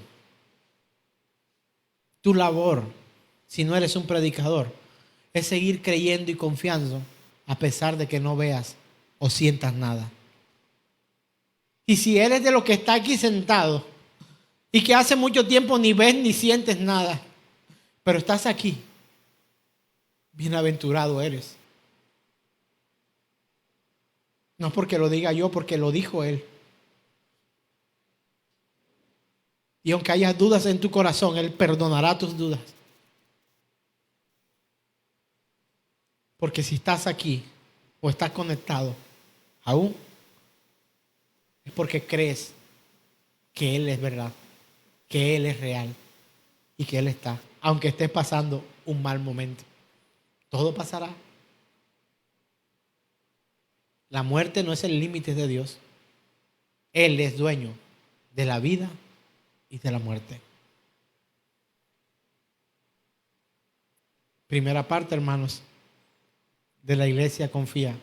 Tu labor, si no eres un predicador, es seguir creyendo y confiando a pesar de que no veas o sientas nada. Y si eres de los que está aquí sentado y que hace mucho tiempo ni ves ni sientes nada, pero estás aquí, bienaventurado eres. No porque lo diga yo, porque lo dijo Él. Y aunque haya dudas en tu corazón, Él perdonará tus dudas. Porque si estás aquí o estás conectado aún, es porque crees que Él es verdad, que Él es real y que Él está, aunque estés pasando un mal momento. Todo pasará. La muerte no es el límite de Dios. Él es dueño de la vida y de la muerte. Primera parte, hermanos, de la iglesia confía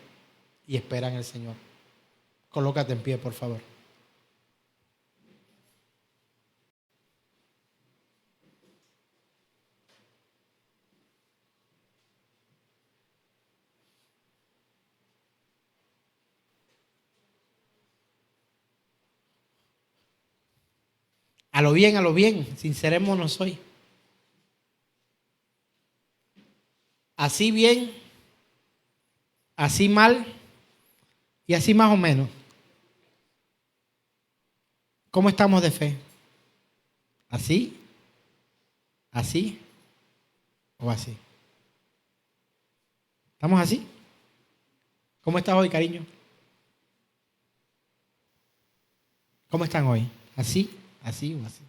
y espera en el Señor. Colócate en pie, por favor. A lo bien, sincerémonos hoy. Así bien, así mal y así más o menos. ¿Cómo estamos de fe? ¿Así? ¿Así? ¿O así? ¿Estamos así? ¿Cómo estás hoy, cariño? ¿Cómo están hoy? ¿Así? ¿Así o así?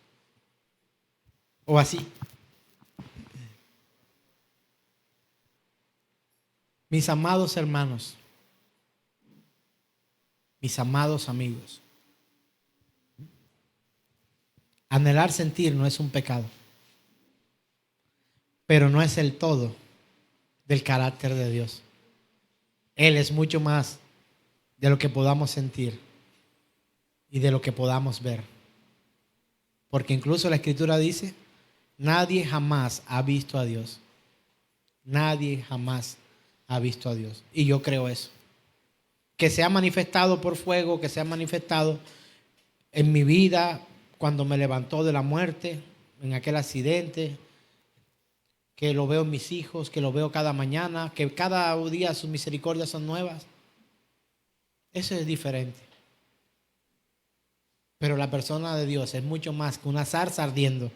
¿O así? Mis amados hermanos, mis amados amigos, anhelar sentir no es un pecado, pero no es el todo del carácter de Dios. Él es mucho más de lo que podamos sentir y de lo que podamos ver. Porque incluso la Escritura dice, nadie jamás ha visto a Dios. Nadie jamás ha visto a Dios. Y yo creo eso. Que se ha manifestado por fuego, que se ha manifestado en mi vida cuando me levantó de la muerte, en aquel accidente, que lo veo en mis hijos, que lo veo cada mañana, que cada día sus misericordias son nuevas. Eso es diferente. Pero la persona de Dios es mucho más que una zarza ardiendo,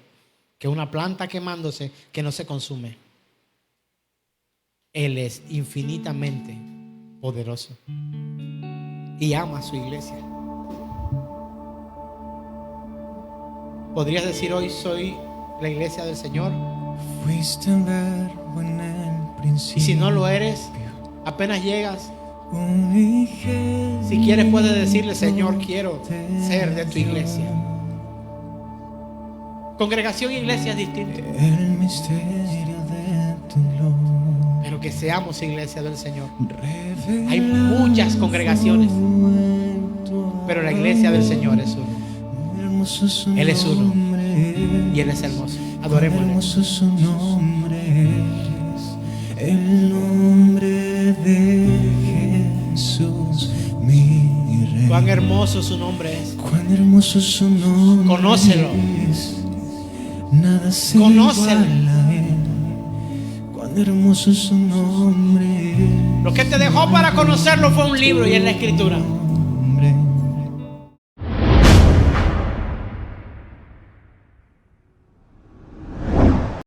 que una planta quemándose que no se consume. Él es infinitamente poderoso y ama a su iglesia. ¿Podrías decir hoy soy la iglesia del Señor? Fuiste el verbo en el principio. Y si no lo eres, apenas llegas, si quieres puedes decirle, Señor, quiero ser de tu iglesia. Congregación y iglesia es distinto. El misterio de tu gloria. Pero que seamos iglesia del Señor. Hay muchas congregaciones, pero la iglesia del Señor es uno. Él es uno y Él es hermoso. Adorémosle. Hermoso su nombre es el nombre de Jesús, mi Rey. Cuán hermoso su nombre es. Cuán hermoso su nombre. Conócelo. Es. Nada se Conócelo. iguala a él. Cuán hermoso su nombre. Lo que te dejó para conocerlo fue un libro y es la Escritura.